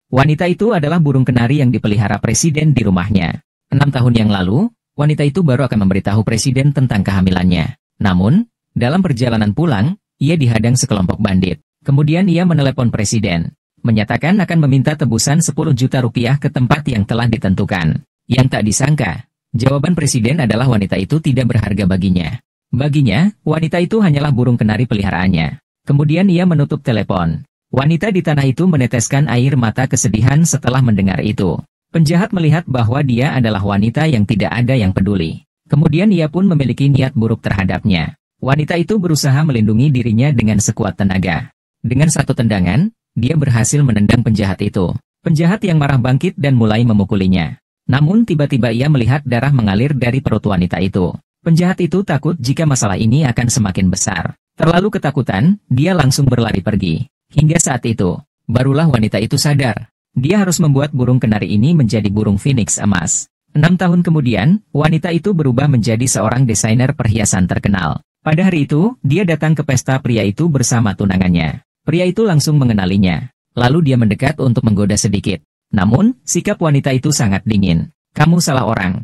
Wanita itu adalah burung kenari yang dipelihara presiden di rumahnya. 6 tahun yang lalu, wanita itu baru akan memberitahu presiden tentang kehamilannya. Namun, dalam perjalanan pulang, ia dihadang sekelompok bandit. Kemudian ia menelepon presiden, menyatakan akan meminta tebusan 10 juta rupiah ke tempat yang telah ditentukan. Yang tak disangka, jawaban presiden adalah wanita itu tidak berharga baginya. Baginya, wanita itu hanyalah burung kenari peliharaannya. Kemudian ia menutup telepon. Wanita di tanah itu meneteskan air mata kesedihan setelah mendengar itu. Penjahat melihat bahwa dia adalah wanita yang tidak ada yang peduli. Kemudian ia pun memiliki niat buruk terhadapnya. Wanita itu berusaha melindungi dirinya dengan sekuat tenaga. Dengan satu tendangan, dia berhasil menendang penjahat itu. Penjahat yang marah bangkit dan mulai memukulinya. Namun tiba-tiba ia melihat darah mengalir dari perut wanita itu. Penjahat itu takut jika masalah ini akan semakin besar. Terlalu ketakutan, dia langsung berlari pergi. Hingga saat itu, barulah wanita itu sadar. Dia harus membuat burung kenari ini menjadi burung phoenix emas. 6 tahun kemudian, wanita itu berubah menjadi seorang desainer perhiasan terkenal. Pada hari itu, dia datang ke pesta pria itu bersama tunangannya. Pria itu langsung mengenalinya. Lalu dia mendekat untuk menggoda sedikit. Namun, sikap wanita itu sangat dingin. "Kamu salah orang."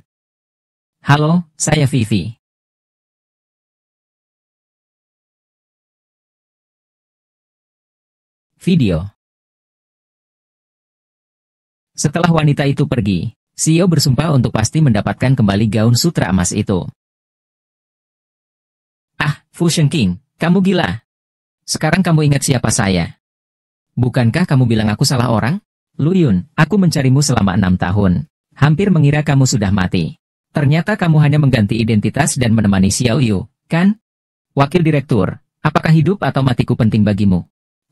"Halo, saya Vivi." Video. Setelah wanita itu pergi, Xiao bersumpah untuk pasti mendapatkan kembali gaun sutra emas itu. "Ah, Fusion King, kamu gila. Sekarang kamu ingat siapa saya? Bukankah kamu bilang aku salah orang? Lu Yun, aku mencarimu selama 6 tahun. Hampir mengira kamu sudah mati. Ternyata kamu hanya mengganti identitas dan menemani Xiao Yu, kan? Wakil Direktur, apakah hidup atau matiku penting bagimu?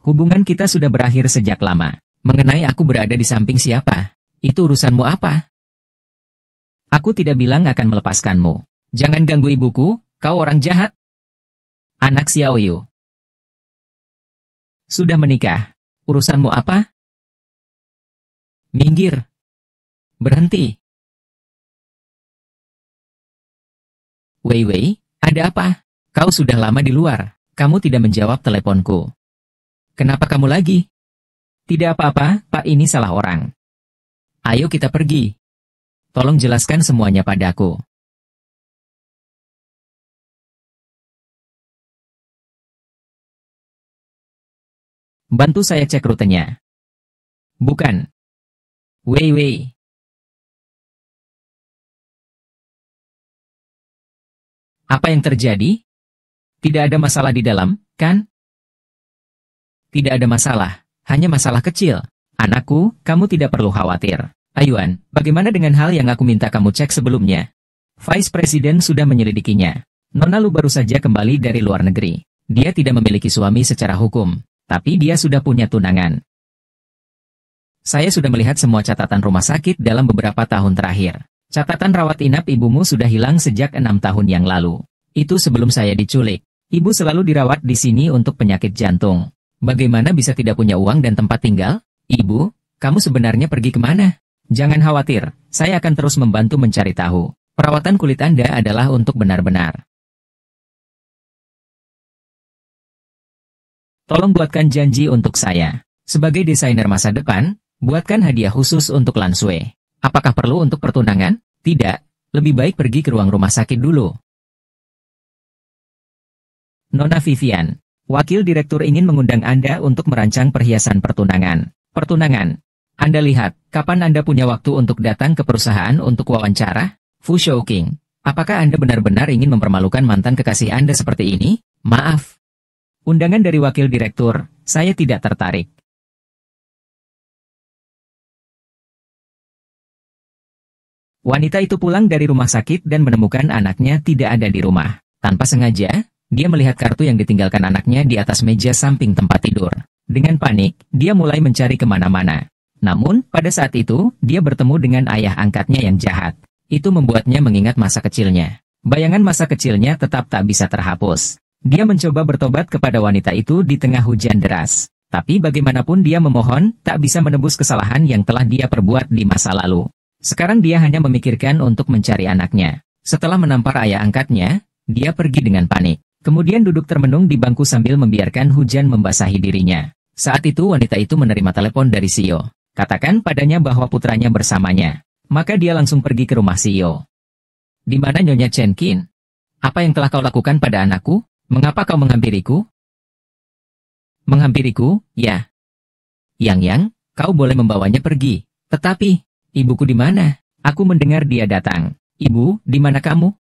Hubungan kita sudah berakhir sejak lama. Mengenai aku berada di samping siapa, itu urusanmu apa? Aku tidak bilang akan melepaskanmu. Jangan ganggu ibuku, kau orang jahat." Anak Xiao Yu. "Sudah menikah. Urusanmu apa? Minggir. Berhenti." "Wei Wei, ada apa? Kau sudah lama di luar. Kamu tidak menjawab teleponku. Kenapa kamu lagi?" "Tidak apa-apa, Pak, ini salah orang." "Ayo kita pergi. Tolong jelaskan semuanya padaku." "Bantu saya cek rutenya." "Bukan. Wei Wei." "Apa yang terjadi? Tidak ada masalah di dalam, kan?" "Tidak ada masalah, hanya masalah kecil. Anakku, kamu tidak perlu khawatir." "Ayuan, bagaimana dengan hal yang aku minta kamu cek sebelumnya?" "Vice President sudah menyelidikinya. Nona Lu baru saja kembali dari luar negeri. Dia tidak memiliki suami secara hukum, tapi dia sudah punya tunangan. Saya sudah melihat semua catatan rumah sakit dalam beberapa tahun terakhir. Catatan rawat inap ibumu sudah hilang sejak 6 tahun yang lalu. Itu sebelum saya diculik. Ibu selalu dirawat di sini untuk penyakit jantung. Bagaimana bisa tidak punya uang dan tempat tinggal? Ibu, kamu sebenarnya pergi kemana? Jangan khawatir, saya akan terus membantu mencari tahu. Perawatan kulit Anda adalah untuk benar-benar. Tolong buatkan janji untuk saya. Sebagai desainer masa depan, buatkan hadiah khusus untuk Lan Sui. Apakah perlu untuk pertunangan? Tidak, lebih baik pergi ke ruang rumah sakit dulu." "Nona Vivian, Wakil Direktur ingin mengundang Anda untuk merancang perhiasan pertunangan." "Pertunangan? Anda lihat, kapan Anda punya waktu untuk datang ke perusahaan untuk wawancara? Fu Shouqing, apakah Anda benar-benar ingin mempermalukan mantan kekasih Anda seperti ini? Maaf. Undangan dari Wakil Direktur, saya tidak tertarik." Wanita itu pulang dari rumah sakit dan menemukan anaknya tidak ada di rumah. Tanpa sengaja, dia melihat kartu yang ditinggalkan anaknya di atas meja samping tempat tidur. Dengan panik, dia mulai mencari kemana-mana. Namun, pada saat itu, dia bertemu dengan ayah angkatnya yang jahat. Itu membuatnya mengingat masa kecilnya. Bayangan masa kecilnya tetap tak bisa terhapus. Dia mencoba bertobat kepada wanita itu di tengah hujan deras. Tapi bagaimanapun dia memohon, tak bisa menebus kesalahan yang telah dia perbuat di masa lalu. Sekarang dia hanya memikirkan untuk mencari anaknya. Setelah menampar ayah angkatnya, dia pergi dengan panik. Kemudian duduk termenung di bangku sambil membiarkan hujan membasahi dirinya. Saat itu wanita itu menerima telepon dari Xiao. Katakan padanya bahwa putranya bersamanya. Maka dia langsung pergi ke rumah CEO. Di mana Nyonya Chen Qin? Apa yang telah kau lakukan pada anakku? Mengapa kau menghampiriku? Menghampiriku, ya. Yang, kau boleh membawanya pergi. Tetapi, ibuku di mana? Aku mendengar dia datang. Ibu, di mana kamu?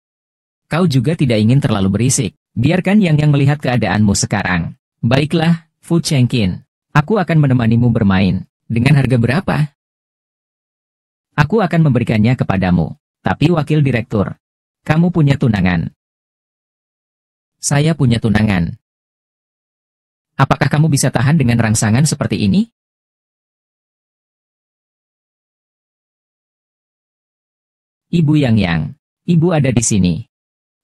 Kau juga tidak ingin terlalu berisik. Biarkan Yang melihat keadaanmu sekarang. Baiklah, Fu Chengqin. Aku akan menemanimu bermain. Dengan harga berapa? Aku akan memberikannya kepadamu. Tapi wakil direktur, kamu punya tunangan. Saya punya tunangan. Apakah kamu bisa tahan dengan rangsangan seperti ini? Ibu Yang, ibu ada di sini.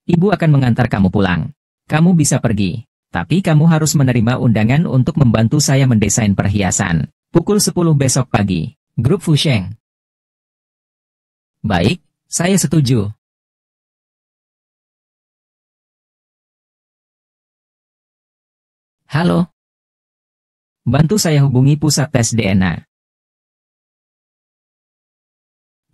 Ibu akan mengantar kamu pulang. Kamu bisa pergi. Tapi kamu harus menerima undangan untuk membantu saya mendesain perhiasan. Pukul 10 besok pagi. Grup Fusheng. Baik, saya setuju. Halo. Bantu saya hubungi pusat tes DNA.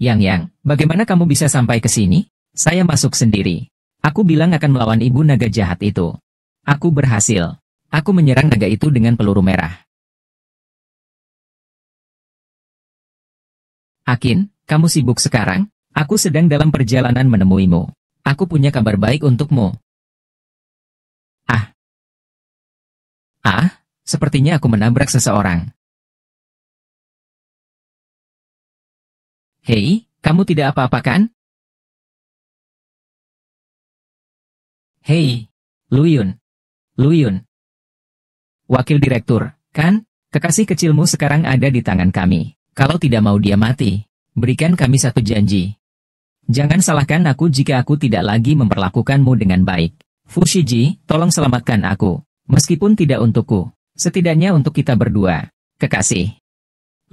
Yang, bagaimana kamu bisa sampai ke sini? Saya masuk sendiri. Aku bilang akan melawan ibu naga jahat itu. Aku berhasil. Aku menyerang naga itu dengan peluru merah. Akin, kamu sibuk sekarang? Aku sedang dalam perjalanan menemuimu. Aku punya kabar baik untukmu. Ah, sepertinya aku menabrak seseorang. Hei, kamu tidak apa-apa kan? Hei, Luyun. Luyun. Wakil direktur, kan? Kekasih kecilmu sekarang ada di tangan kami. Kalau tidak mau dia mati, berikan kami satu janji. Jangan salahkan aku jika aku tidak lagi memperlakukanmu dengan baik. Fushiji, tolong selamatkan aku. Meskipun tidak untukku, setidaknya untuk kita berdua. Kekasih.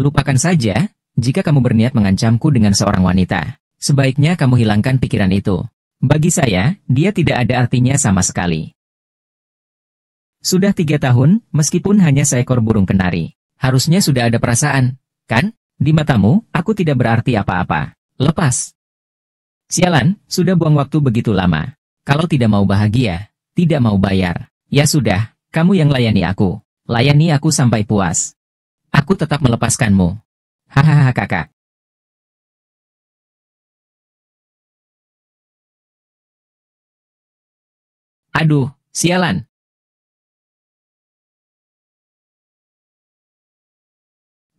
Lupakan saja, jika kamu berniat mengancamku dengan seorang wanita. Sebaiknya kamu hilangkan pikiran itu. Bagi saya, dia tidak ada artinya sama sekali. Sudah 3 tahun, meskipun hanya seekor burung kenari. Harusnya sudah ada perasaan, kan? Di matamu, aku tidak berarti apa-apa. Lepas. Sialan, sudah buang waktu begitu lama. Kalau tidak mau bahagia, tidak mau bayar. Ya sudah, kamu yang layani aku. Layani aku sampai puas. Aku tetap melepaskanmu. Hahaha kakak. Aduh, sialan.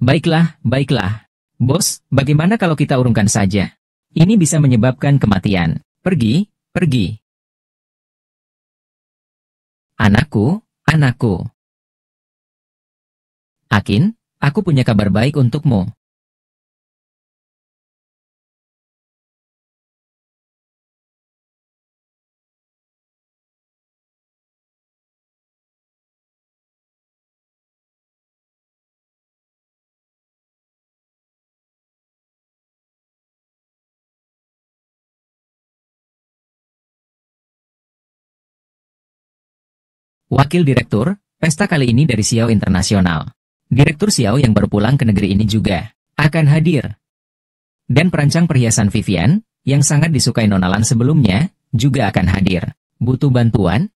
Baiklah, baiklah. Bos, bagaimana kalau kita urungkan saja? Ini bisa menyebabkan kematian. Pergi, pergi. Anakku, anakku. Akin, aku punya kabar baik untukmu. Wakil Direktur, pesta kali ini dari Xiao Internasional. Direktur Xiao yang baru pulang ke negeri ini juga akan hadir. Dan perancang perhiasan Vivian, yang sangat disukai Nonalan sebelumnya, juga akan hadir. Butuh bantuan?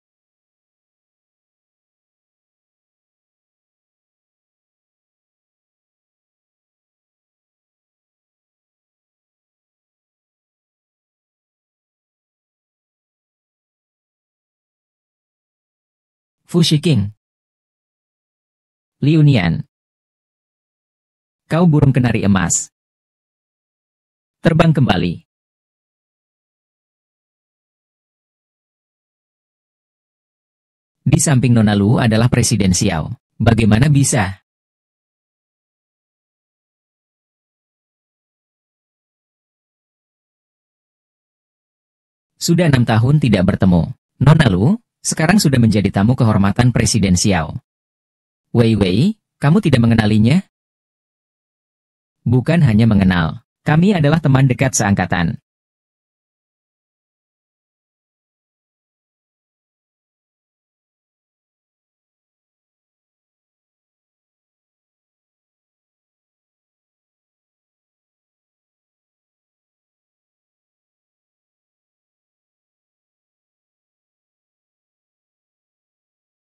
Fu Shiking, Liu Nian, kau burung kenari emas. Terbang kembali. Di samping Nona Lu adalah Presiden Xiao. Bagaimana bisa? Sudah 6 tahun tidak bertemu. Nona Lu, sekarang sudah menjadi tamu kehormatan Presiden Xiao. Wei Wei, kamu tidak mengenalinya? Bukan hanya mengenal. Kami adalah teman dekat seangkatan.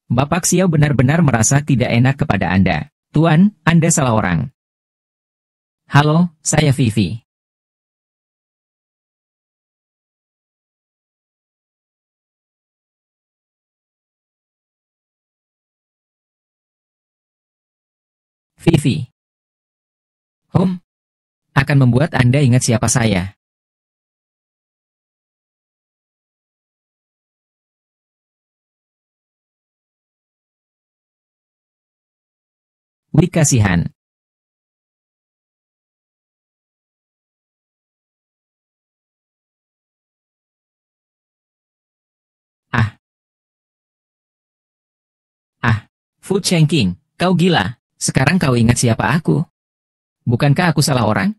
Bapak Xiao benar-benar merasa tidak enak kepada Anda. Tuan, Anda salah orang. Halo, saya Vivi. Vivi. Akan membuat Anda ingat siapa saya. Wih kasihan. Ah, Fu Chengqing, kau gila. Sekarang kau ingat siapa aku? Bukankah aku salah orang?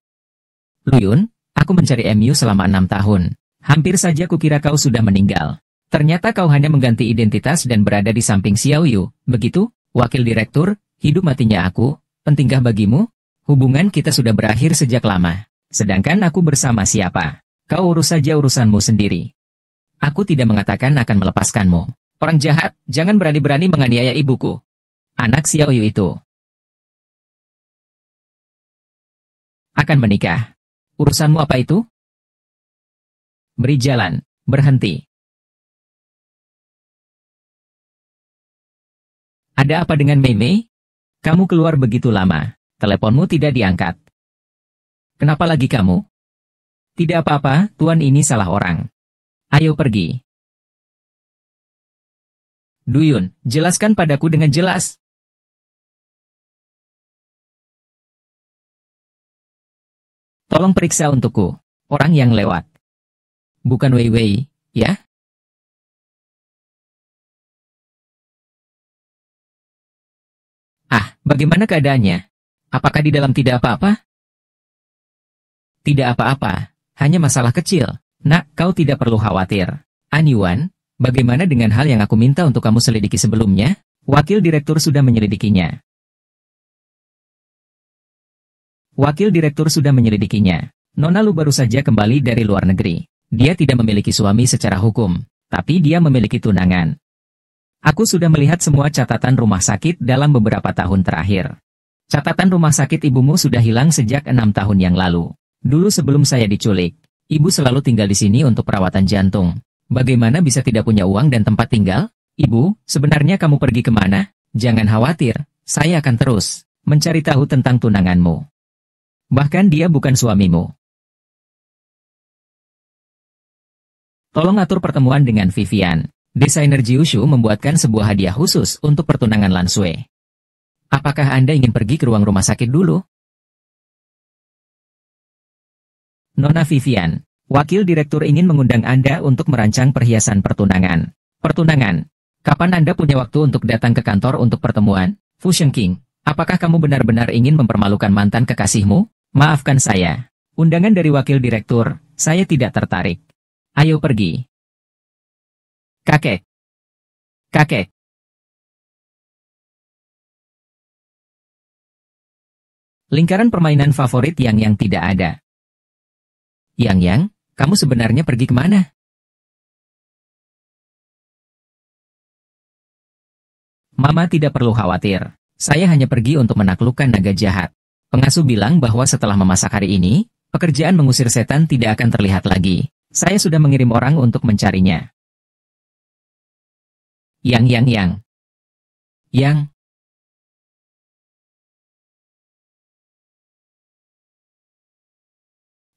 Luyun, aku mencari MU selama 6 tahun. Hampir saja kukira kau sudah meninggal. Ternyata kau hanya mengganti identitas dan berada di samping Xiao Yu. Begitu, wakil direktur, hidup matinya aku, pentingkah bagimu? Hubungan kita sudah berakhir sejak lama. Sedangkan aku bersama siapa? Kau urus saja urusanmu sendiri. Aku tidak mengatakan akan melepaskanmu. Orang jahat, jangan berani-berani menganiaya ibuku. Anak Xiao Yu itu akan menikah. Urusanmu apa itu? Beri jalan, berhenti. Ada apa dengan Mei Mei? Kamu keluar begitu lama. Teleponmu tidak diangkat. Kenapa lagi kamu? Tidak apa-apa, tuan ini salah orang. Ayo pergi. Duyun, jelaskan padaku dengan jelas. Tolong periksa untukku. Orang yang lewat. Bukan Wei Wei, ya? Bagaimana keadaannya? Apakah di dalam tidak apa-apa? Tidak apa-apa. Hanya masalah kecil. Nak, kau tidak perlu khawatir. An Yuan, bagaimana dengan hal yang aku minta untuk kamu selidiki sebelumnya? Wakil direktur sudah menyelidikinya. Wakil direktur sudah menyelidikinya. Nona Lu baru saja kembali dari luar negeri. Dia tidak memiliki suami secara hukum, tapi dia memiliki tunangan. Aku sudah melihat semua catatan rumah sakit dalam beberapa tahun terakhir. Catatan rumah sakit ibumu sudah hilang sejak 6 tahun yang lalu. Dulu sebelum saya diculik, ibu selalu tinggal di sini untuk perawatan jantung. Bagaimana bisa tidak punya uang dan tempat tinggal? Ibu, sebenarnya kamu pergi kemana? Jangan khawatir, saya akan terus mencari tahu tentang tunanganmu. Bahkan dia bukan suamimu. Tolong atur pertemuan dengan Vivian. Desainer Jiushu membuatkan sebuah hadiah khusus untuk pertunangan Lan Sui. Apakah Anda ingin pergi ke ruang rumah sakit dulu? Nona Vivian, wakil direktur ingin mengundang Anda untuk merancang perhiasan pertunangan. Pertunangan? Kapan Anda punya waktu untuk datang ke kantor untuk pertemuan? Fu Shengqing, apakah kamu benar-benar ingin mempermalukan mantan kekasihmu? Maafkan saya. Undangan dari wakil direktur, saya tidak tertarik. Ayo pergi. Kakek. Kakek. Lingkaran permainan favorit yang tidak ada. Yang, kamu sebenarnya pergi kemana? Mama tidak perlu khawatir. Saya hanya pergi untuk menaklukkan naga jahat. Pengasuh bilang bahwa setelah memasak hari ini, pekerjaan mengusir setan tidak akan terlihat lagi. Saya sudah mengirim orang untuk mencarinya. Yang.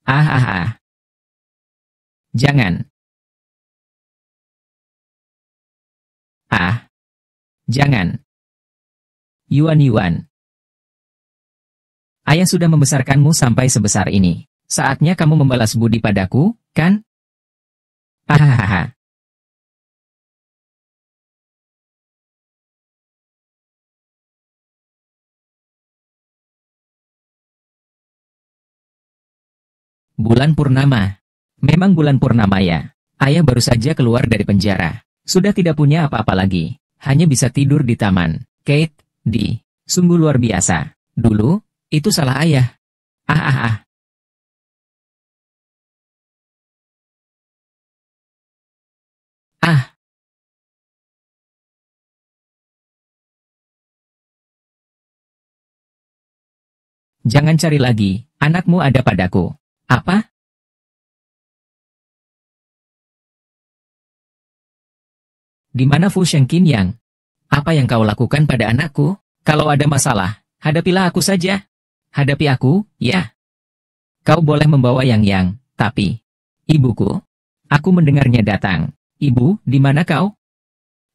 Ah, ah, ah. Jangan. Ah, jangan. Yuan. Ayah sudah membesarkanmu sampai sebesar ini. Saatnya kamu membalas budi padaku, kan? Hahaha. Bulan purnama. Memang bulan purnama ya. Ayah baru saja keluar dari penjara. Sudah tidak punya apa-apa lagi. Hanya bisa tidur di taman. Kate, sungguh luar biasa. Dulu, itu salah ayah. Ah ah ah. Ah, Jangan cari lagi, anakmu ada padaku. Apa? Di mana Fu Shengqin yang? Apa yang kau lakukan pada anakku? Kalau ada masalah, hadapilah aku saja. Hadapi aku, ya. Kau boleh membawa Yang, tapi... Ibuku? Aku mendengarnya datang. Ibu, di mana kau?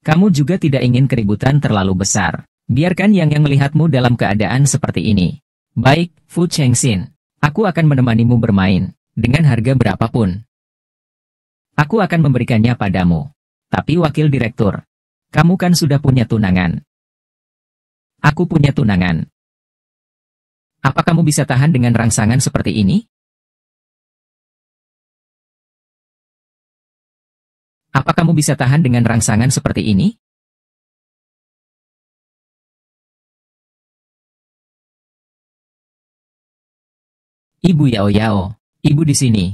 Kamu juga tidak ingin keributan terlalu besar. Biarkan Yang melihatmu dalam keadaan seperti ini. Baik, Fu Chengxin. Aku akan menemanimu bermain, dengan harga berapapun. Aku akan memberikannya padamu. Tapi wakil direktur, kamu kan sudah punya tunangan. Aku punya tunangan. Apa kamu bisa tahan dengan rangsangan seperti ini? Apa kamu bisa tahan dengan rangsangan seperti ini? Ibu Yao Yao, ibu di sini.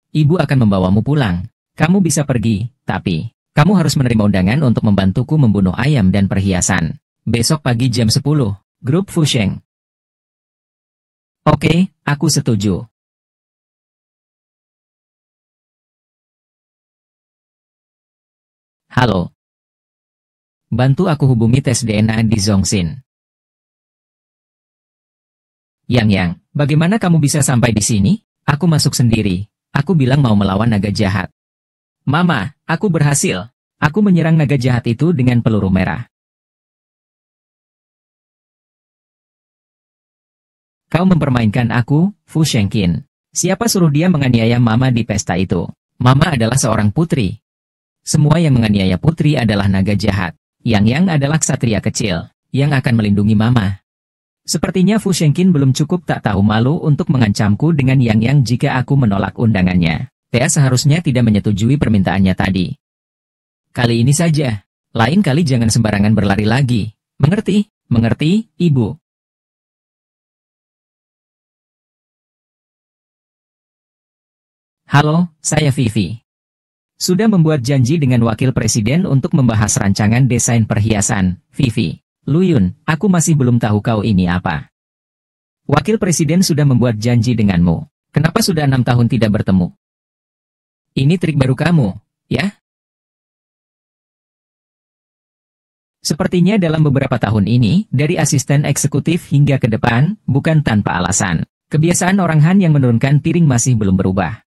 Ibu akan membawamu pulang. Kamu bisa pergi, tapi kamu harus menerima undangan untuk membantuku membunuh ayam dan perhiasan. Besok pagi jam 10, grup Fusheng. Oke, aku setuju. Halo. Bantu aku hubungi tes DNA di Zhongxin. Yang, bagaimana kamu bisa sampai di sini? Aku masuk sendiri. Aku bilang mau melawan naga jahat. Mama, aku berhasil. Aku menyerang naga jahat itu dengan peluru merah. Kau mempermainkan aku, Fu Shengqin. Siapa suruh dia menganiaya Mama di pesta itu? Mama adalah seorang putri. Semua yang menganiaya putri adalah naga jahat. Yang adalah ksatria kecil, yang akan melindungi Mama. Sepertinya Fu Shengqin belum cukup tak tahu malu untuk mengancamku dengan Yang jika aku menolak undangannya. Tea seharusnya tidak menyetujui permintaannya tadi. Kali ini saja. Lain kali jangan sembarangan berlari lagi. Mengerti? Mengerti, Ibu? Halo, saya Vivi. Sudah membuat janji dengan wakil presiden untuk membahas rancangan desain perhiasan, Vivi. Luyun, aku masih belum tahu kau ini apa. Wakil presiden sudah membuat janji denganmu. Kenapa sudah 6 tahun tidak bertemu? Ini trik baru kamu, ya? Sepertinya dalam beberapa tahun ini, dari asisten eksekutif hingga ke depan, bukan tanpa alasan. Kebiasaan orang Han yang menurunkan piring masih belum berubah.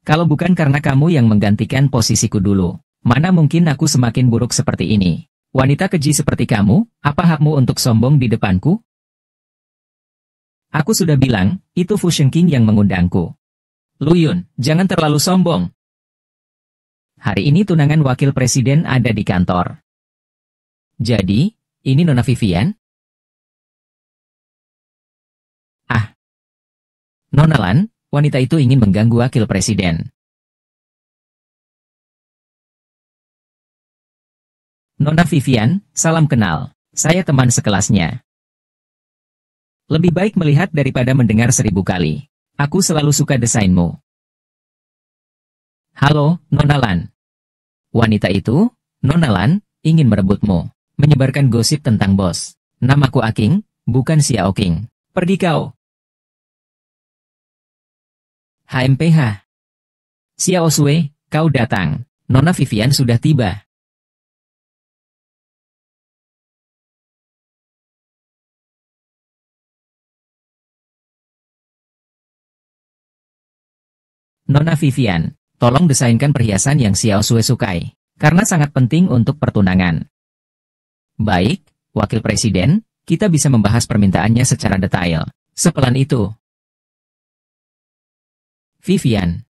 Kalau bukan karena kamu yang menggantikan posisiku dulu, mana mungkin aku semakin buruk seperti ini? Wanita keji seperti kamu, apa hakmu untuk sombong di depanku? Aku sudah bilang, itu Fu Shengqin yang mengundangku. Luyun, jangan terlalu sombong. Hari ini tunangan wakil presiden ada di kantor. Jadi, ini Nona Vivian? Ah. Nona Lan, wanita itu ingin mengganggu wakil presiden. Nona Vivian, salam kenal. Saya teman sekelasnya. Lebih baik melihat daripada mendengar 1000 kali. Aku selalu suka desainmu. Halo, Nona Lan. Wanita itu, Nona Lan, ingin merebutmu. Menyebarkan gosip tentang bos. Namaku Aking, bukan Xiao King. Pergi kau. HMPH. Xiao Sui, kau datang. Nona Vivian sudah tiba. Nona Vivian, tolong desainkan perhiasan yang Xiao Sui sukai, karena sangat penting untuk pertunangan. Baik, Wakil Presiden, kita bisa membahas permintaannya secara detail. Sepelan itu. Vivian.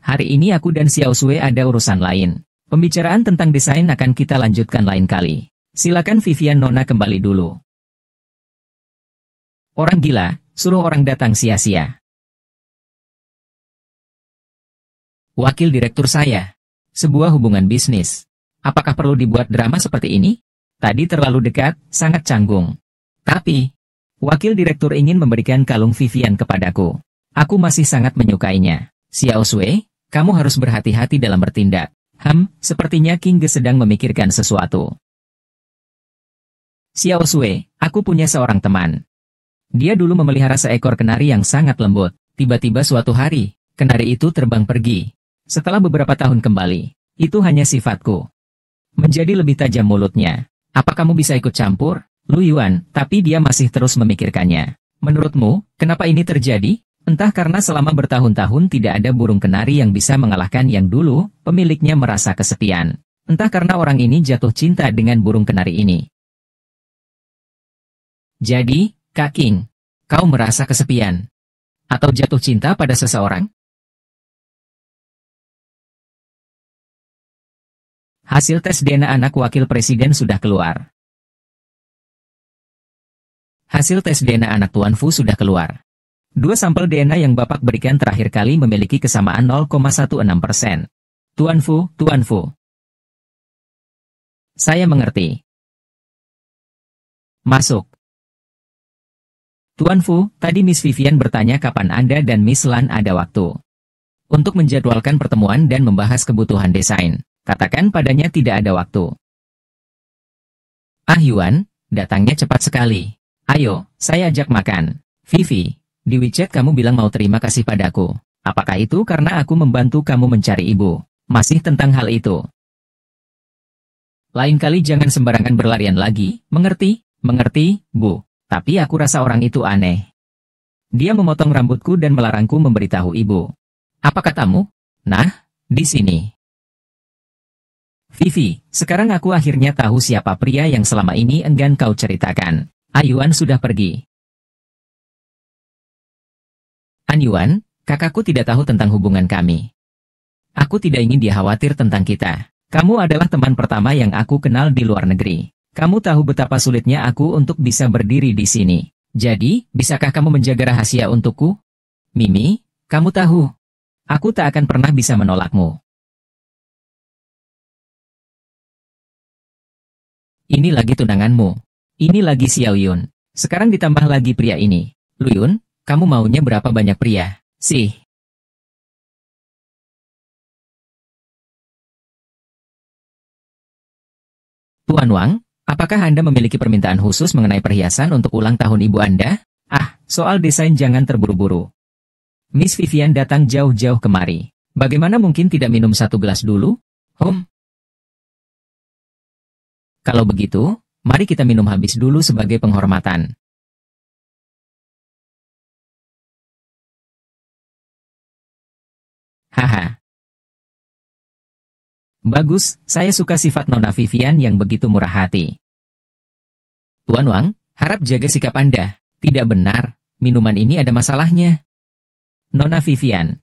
Hari ini aku dan Xiao Sui ada urusan lain. Pembicaraan tentang desain akan kita lanjutkan lain kali. Silakan Vivian Nona kembali dulu. Orang gila, suruh orang datang sia-sia. Wakil direktur saya. Sebuah hubungan bisnis. Apakah perlu dibuat drama seperti ini? Tadi terlalu dekat, sangat canggung. Tapi, wakil direktur ingin memberikan kalung Vivian kepadaku. Aku masih sangat menyukainya. Xiao Sui, kamu harus berhati-hati dalam bertindak. Sepertinya King Ge sedang memikirkan sesuatu. Xiao Sui, aku punya seorang teman. Dia dulu memelihara seekor kenari yang sangat lembut. Tiba-tiba suatu hari, kenari itu terbang pergi. Setelah beberapa tahun kembali, itu hanya sifatku. Menjadi lebih tajam mulutnya. Apa kamu bisa ikut campur? Lu Yuan, tapi dia masih terus memikirkannya. Menurutmu, kenapa ini terjadi? Entah karena selama bertahun-tahun tidak ada burung kenari yang bisa mengalahkan yang dulu, pemiliknya merasa kesepian. Entah karena orang ini jatuh cinta dengan burung kenari ini. Jadi, Kak King, kau merasa kesepian? Atau jatuh cinta pada seseorang? Hasil tes DNA anak wakil presiden sudah keluar. Hasil tes DNA anak Tuan Fu sudah keluar. Dua sampel DNA yang Bapak berikan terakhir kali memiliki kesamaan 0,16%. Tuan Fu. Saya mengerti. Masuk. Tuan Fu, tadi Miss Vivian bertanya kapan Anda dan Miss Lan ada waktu untuk menjadwalkan pertemuan dan membahas kebutuhan desain. Katakan padanya tidak ada waktu. Ah Yuan, datangnya cepat sekali. Ayo, saya ajak makan. Vivi, di WeChat kamu bilang mau terima kasih padaku. Apakah itu karena aku membantu kamu mencari ibu? Masih tentang hal itu. Lain kali jangan sembarangan berlarian lagi, mengerti? Mengerti, Bu. Tapi aku rasa orang itu aneh. Dia memotong rambutku dan melarangku memberitahu ibu. Apa katamu? Nah, di sini. Vivi, sekarang aku akhirnya tahu siapa pria yang selama ini enggan kau ceritakan. Ayuan sudah pergi. Anyuan, kakakku tidak tahu tentang hubungan kami. Aku tidak ingin dia khawatir tentang kita. Kamu adalah teman pertama yang aku kenal di luar negeri. Kamu tahu betapa sulitnya aku untuk bisa berdiri di sini. Jadi, bisakah kamu menjaga rahasia untukku? Mimi, kamu tahu. Aku tak akan pernah bisa menolakmu. Ini lagi tunanganmu. Ini lagi Xiao Yun. Sekarang ditambah lagi pria ini. Lu Yun, kamu maunya berapa banyak pria? Sih. Tuan Wang, apakah Anda memiliki permintaan khusus mengenai perhiasan untuk ulang tahun ibu Anda? Ah, soal desain jangan terburu-buru. Miss Vivian datang jauh-jauh kemari. Bagaimana mungkin tidak minum satu gelas dulu? Kalau begitu, mari kita minum habis dulu sebagai penghormatan. Haha. Bagus, saya suka sifat Nona Vivian yang begitu murah hati. Tuan Wang, harap jaga sikap Anda. Tidak benar, minuman ini ada masalahnya. Nona Vivian,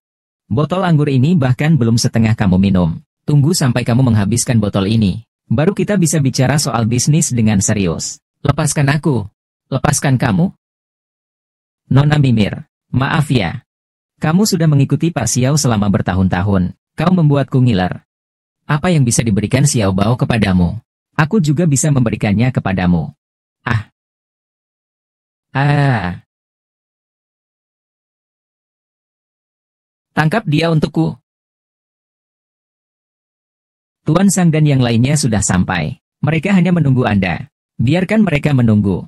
botol anggur ini bahkan belum setengah kamu minum. Tunggu sampai kamu menghabiskan botol ini. Baru kita bisa bicara soal bisnis dengan serius. Lepaskan aku. Lepaskan kamu. Nona Mimir, maaf ya. Kamu sudah mengikuti Pak Xiao selama bertahun-tahun. Kau membuatku ngiler. Apa yang bisa diberikan Xiao Bao kepadamu? Aku juga bisa memberikannya kepadamu. Tangkap dia untukku. Tuan Sang dan yang lainnya sudah sampai. Mereka hanya menunggu Anda. Biarkan mereka menunggu.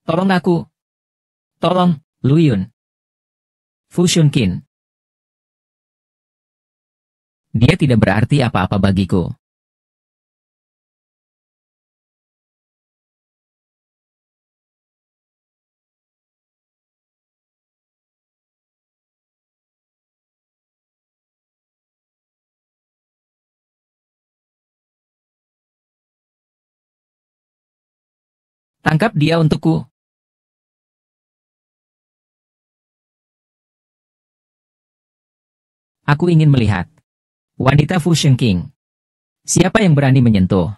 Tolong aku. Tolong, Lu Yun. Fu Shunqin. Dia tidak berarti apa-apa bagiku. Tangkap dia untukku. Aku ingin melihat. Wanita Fu Shunqin. Siapa yang berani menyentuh?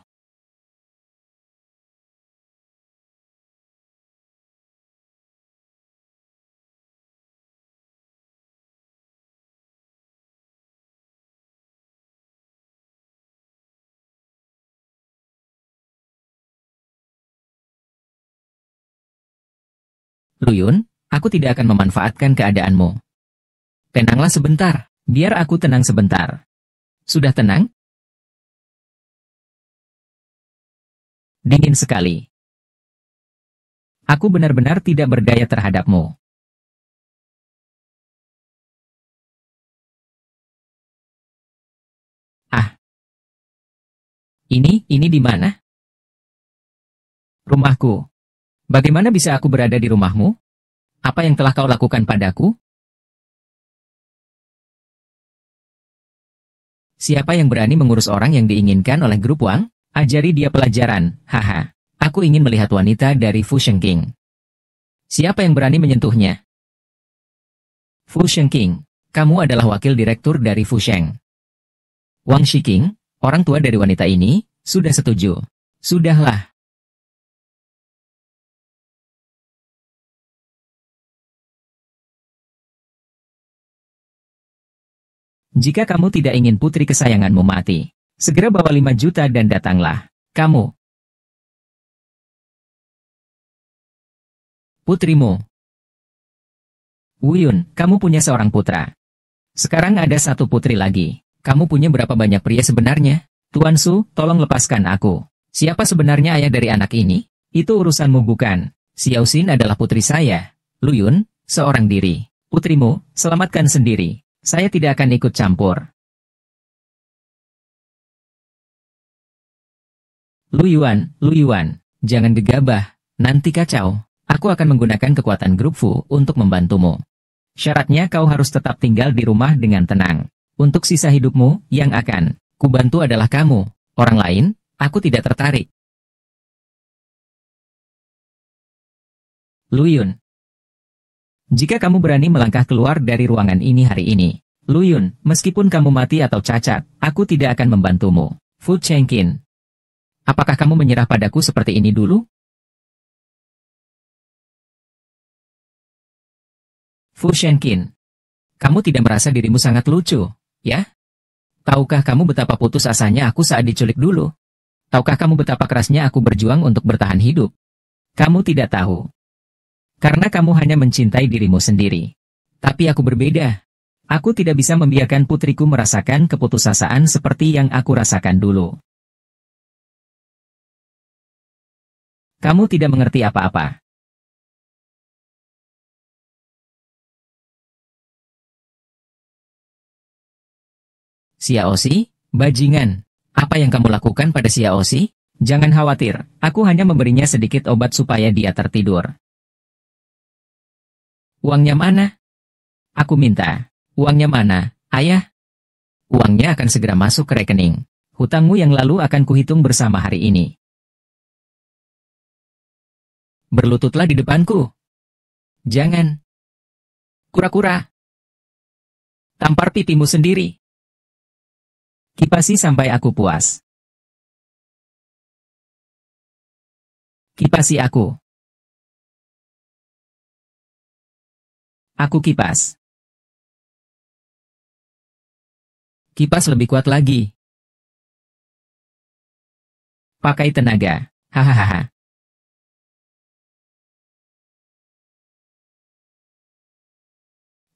Lu Yun, aku tidak akan memanfaatkan keadaanmu. Tenanglah sebentar, biar aku tenang sebentar. Sudah tenang? Dingin sekali. Aku benar-benar tidak berdaya terhadapmu. Ah, ini di mana? Rumahku. Bagaimana bisa aku berada di rumahmu? Apa yang telah kau lakukan padaku? Siapa yang berani mengurus orang yang diinginkan oleh grup Wang? Ajari dia pelajaran, haha. Aku ingin melihat wanita dari Fu Shengqing. Siapa yang berani menyentuhnya? Fu Shengqing, kamu adalah wakil direktur dari Fu Sheng. Wang Shiqing, orang tua dari wanita ini, sudah setuju. Sudahlah. Jika kamu tidak ingin putri kesayanganmu mati, segera bawa 5 juta dan datanglah. Kamu. Putrimu. Wuyun, kamu punya seorang putra. Sekarang ada satu putri lagi. Kamu punya berapa banyak pria sebenarnya? Tuan Su, tolong lepaskan aku. Siapa sebenarnya ayah dari anak ini? Itu urusanmu bukan. Xiao Xin adalah putri saya. Luyun, seorang diri. Putrimu, selamatkan sendiri. Saya tidak akan ikut campur. Luyuan, jangan gegabah, nanti kacau. Aku akan menggunakan kekuatan grup Fu untuk membantumu. Syaratnya kau harus tetap tinggal di rumah dengan tenang. Untuk sisa hidupmu, yang akan kubantu adalah kamu. Orang lain, aku tidak tertarik. Luyun. Jika kamu berani melangkah keluar dari ruangan ini hari ini, Luyun, meskipun kamu mati atau cacat, aku tidak akan membantumu. Fu Chengqin. Apakah kamu menyerah padaku seperti ini dulu? Fu Shengqin. Kamu tidak merasa dirimu sangat lucu, ya? Tahukah kamu betapa putus asanya aku saat diculik dulu? Tahukah kamu betapa kerasnya aku berjuang untuk bertahan hidup? Kamu tidak tahu. Karena kamu hanya mencintai dirimu sendiri. Tapi aku berbeda. Aku tidak bisa membiarkan putriku merasakan keputusasaan seperti yang aku rasakan dulu. Kamu tidak mengerti apa-apa. Xiaoxi, bajingan. Apa yang kamu lakukan pada Xiaoxi? Jangan khawatir, aku hanya memberinya sedikit obat supaya dia tertidur. Uangnya mana? Aku minta. Uangnya mana, ayah? Uangnya akan segera masuk ke rekening. Hutangmu yang lalu akan kuhitung bersama hari ini. Berlututlah di depanku. Jangan. Kura-kura. Tampar pipimu sendiri. Kipasi sampai aku puas. Kipasi aku. Aku kipas. Kipas lebih kuat lagi. Pakai tenaga. Hahaha.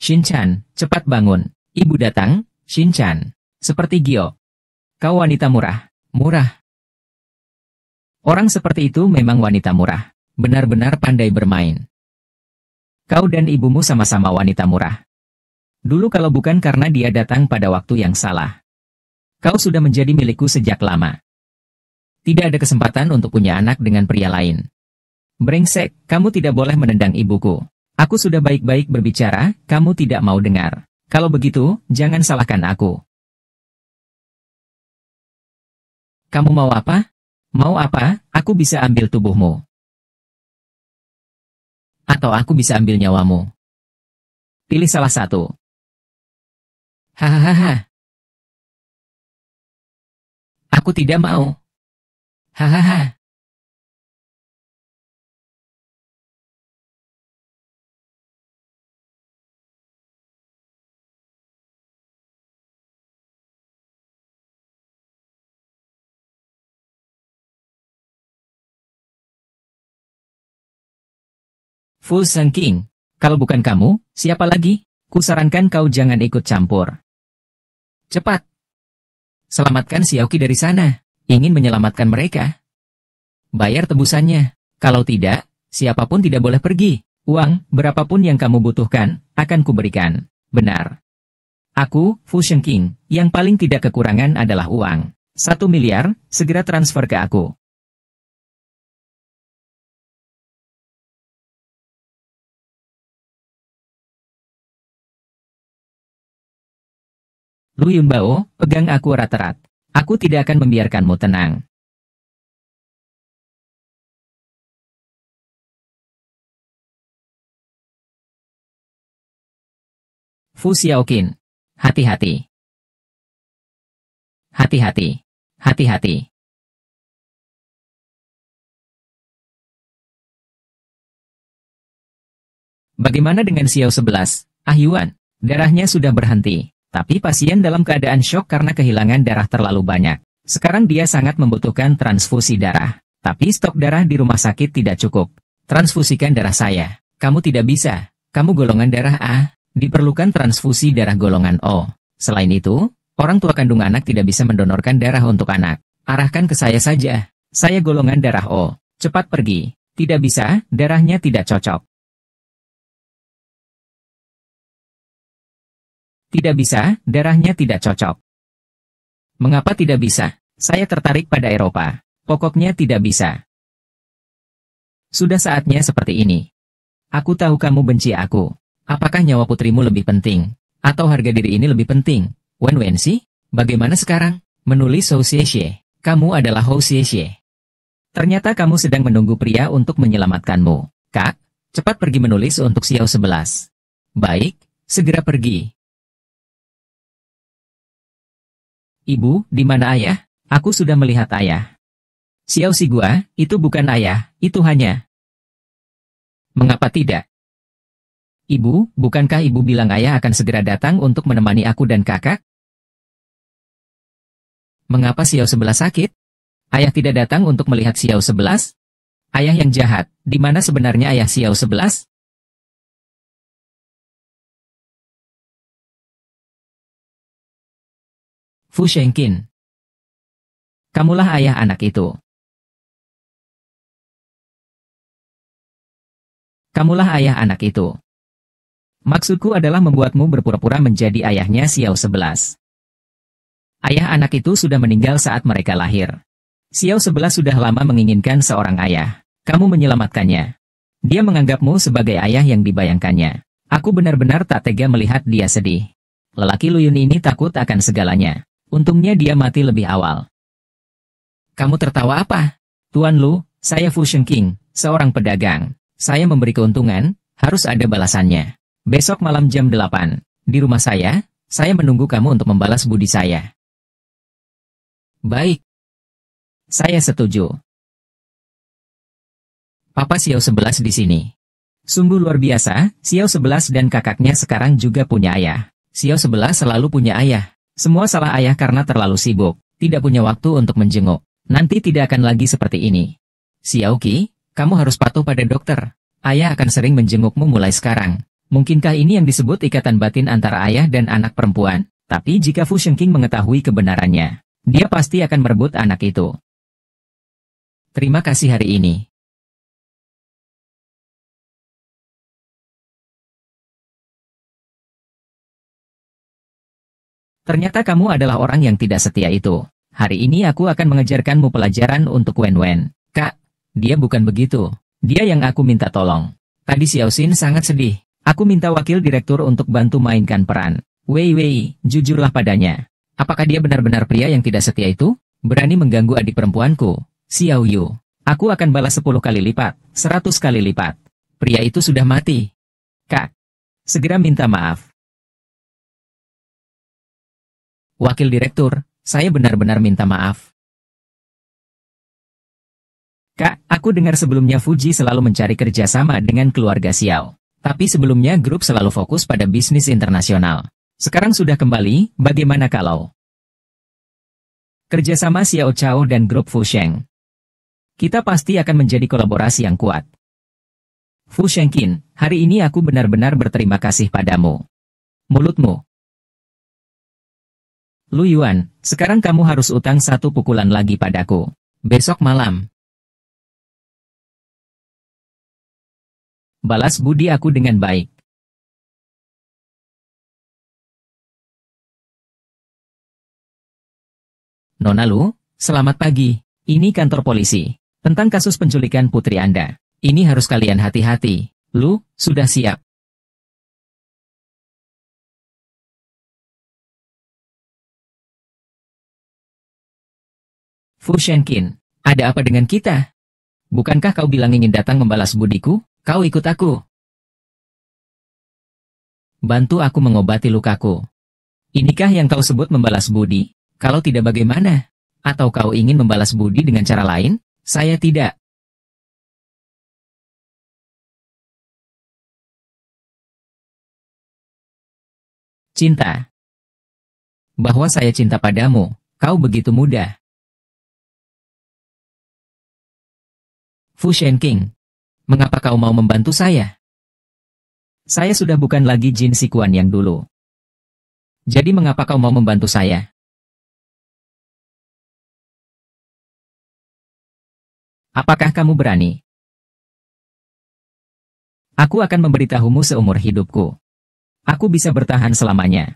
Shinchan, cepat bangun. Ibu datang, Shinchan. Seperti Gio. Kau wanita murah. Murah. Orang seperti itu memang wanita murah. Benar-benar pandai bermain. Kau dan ibumu sama-sama wanita murah. Dulu kalau bukan karena dia datang pada waktu yang salah. Kau sudah menjadi milikku sejak lama. Tidak ada kesempatan untuk punya anak dengan pria lain. Brengsek, kamu tidak boleh menendang ibuku. Aku sudah baik-baik berbicara, kamu tidak mau dengar. Kalau begitu, jangan salahkan aku. Kamu mau apa? Mau apa? Aku bisa ambil tubuhmu. Atau aku bisa ambil nyawamu. Pilih salah satu. Hahaha. Aku tidak mau. Hahaha. Fu Shengqing, kalau bukan kamu, siapa lagi? Kusarankan kau jangan ikut campur. Cepat. Selamatkan Xiaoqi dari sana. Ingin menyelamatkan mereka. Bayar tebusannya. Kalau tidak, siapapun tidak boleh pergi. Uang, berapapun yang kamu butuhkan, akan kuberikan. Benar. Aku, Fu Shengqing, yang paling tidak kekurangan adalah uang. 1 miliar, segera transfer ke aku. Lu Yunbao, pegang aku erat-erat. Aku tidak akan membiarkanmu tenang. Fu Xiaoqin. Hati-hati. Hati-hati. Hati-hati. Bagaimana dengan Xiao 11? Ah Yuan, darahnya sudah berhenti. Tapi pasien dalam keadaan syok karena kehilangan darah terlalu banyak. Sekarang dia sangat membutuhkan transfusi darah. Tapi stok darah di rumah sakit tidak cukup. Transfusikan darah saya. Kamu tidak bisa. Kamu golongan darah A. Diperlukan transfusi darah golongan O. Selain itu, orang tua kandung anak tidak bisa mendonorkan darah untuk anak. Arahkan ke saya saja. Saya golongan darah O. Cepat pergi. Tidak bisa, darahnya tidak cocok. Tidak bisa, darahnya tidak cocok. Mengapa tidak bisa? Saya tertarik pada Eropa. Pokoknya tidak bisa. Sudah saatnya seperti ini. Aku tahu kamu benci aku. Apakah nyawa putrimu lebih penting? Atau harga diri ini lebih penting? Wen Wenxi, bagaimana sekarang? Menulis Hou Xie. Kamu adalah Hou Xie. Ternyata kamu sedang menunggu pria untuk menyelamatkanmu. Kak, cepat pergi menulis untuk Xiao 11. Baik, segera pergi. Ibu, di mana ayah? Aku sudah melihat ayah. Xiao Xigua, itu bukan ayah, itu hanya. Mengapa tidak? Ibu, bukankah ibu bilang ayah akan segera datang untuk menemani aku dan kakak? Mengapa Xiao 11 sakit? Ayah tidak datang untuk melihat Xiao 11? Ayah yang jahat, di mana sebenarnya ayah Xiao 11? Fu Shengqin. Kamulah ayah anak itu. Kamulah ayah anak itu. Maksudku adalah membuatmu berpura-pura menjadi ayahnya Xiao 11. Ayah anak itu sudah meninggal saat mereka lahir. Xiao 11 sudah lama menginginkan seorang ayah. Kamu menyelamatkannya. Dia menganggapmu sebagai ayah yang dibayangkannya. Aku benar-benar tak tega melihat dia sedih. Lelaki Luyun ini takut akan segalanya. Untungnya dia mati lebih awal. Kamu tertawa apa? Tuan Lu, saya Fu Shengqing, seorang pedagang. Saya memberi keuntungan, harus ada balasannya. Besok malam jam 8, di rumah saya menunggu kamu untuk membalas budi saya. Baik. Saya setuju. Papa Xiao 11 di sini. Sungguh luar biasa, Xiao 11 dan kakaknya sekarang juga punya ayah. Xiao 11 selalu punya ayah. Semua salah ayah karena terlalu sibuk, tidak punya waktu untuk menjenguk. Nanti tidak akan lagi seperti ini. Xiao Qi, kamu harus patuh pada dokter. Ayah akan sering menjengukmu mulai sekarang. Mungkinkah ini yang disebut ikatan batin antara ayah dan anak perempuan? Tapi jika Fu Shengqing mengetahui kebenarannya, dia pasti akan merebut anak itu. Terima kasih hari ini. Ternyata kamu adalah orang yang tidak setia itu. Hari ini aku akan mengajarkanmu pelajaran untuk Wen Wen. Kak, dia bukan begitu. Dia yang aku minta tolong. Tadi Xiao Xin sangat sedih. Aku minta wakil direktur untuk bantu mainkan peran. Wei, jujurlah padanya. Apakah dia benar-benar pria yang tidak setia itu? Berani mengganggu adik perempuanku, Xiao Yu. Aku akan balas 10 kali lipat, 100 kali lipat. Pria itu sudah mati. Kak, segera minta maaf. Wakil direktur, saya benar-benar minta maaf. Kak, aku dengar sebelumnya Fuji selalu mencari kerjasama dengan keluarga Xiao. Tapi sebelumnya grup selalu fokus pada bisnis internasional. Sekarang sudah kembali, bagaimana kalau kerjasama Xiao Chao dan grup Fu Sheng? Kita pasti akan menjadi kolaborasi yang kuat. Fu Shengqin, hari ini aku benar-benar berterima kasih padamu. Mulutmu. Lu Yuan, sekarang kamu harus utang 1 pukulan lagi padaku. Besok malam. Balas budi aku dengan baik. Nona Lu, selamat pagi. Ini kantor polisi. Tentang kasus penculikan putri Anda. Ini harus kalian hati-hati. Lu, sudah siap? Fu Shenkin, ada apa dengan kita? Bukankah kau bilang ingin datang membalas budiku? Kau ikut aku. Bantu aku mengobati lukaku. Inikah yang kau sebut membalas budi? Kalau tidak bagaimana? Atau kau ingin membalas budi dengan cara lain? Saya tidak. Cinta. Bahwa saya cinta padamu, kau begitu mudah. Fu Shenking, mengapa kau mau membantu saya? Saya sudah bukan lagi Jin Sikuan yang dulu. Jadi mengapa kau mau membantu saya? Apakah kamu berani? Aku akan memberitahumu seumur hidupku. Aku bisa bertahan selamanya.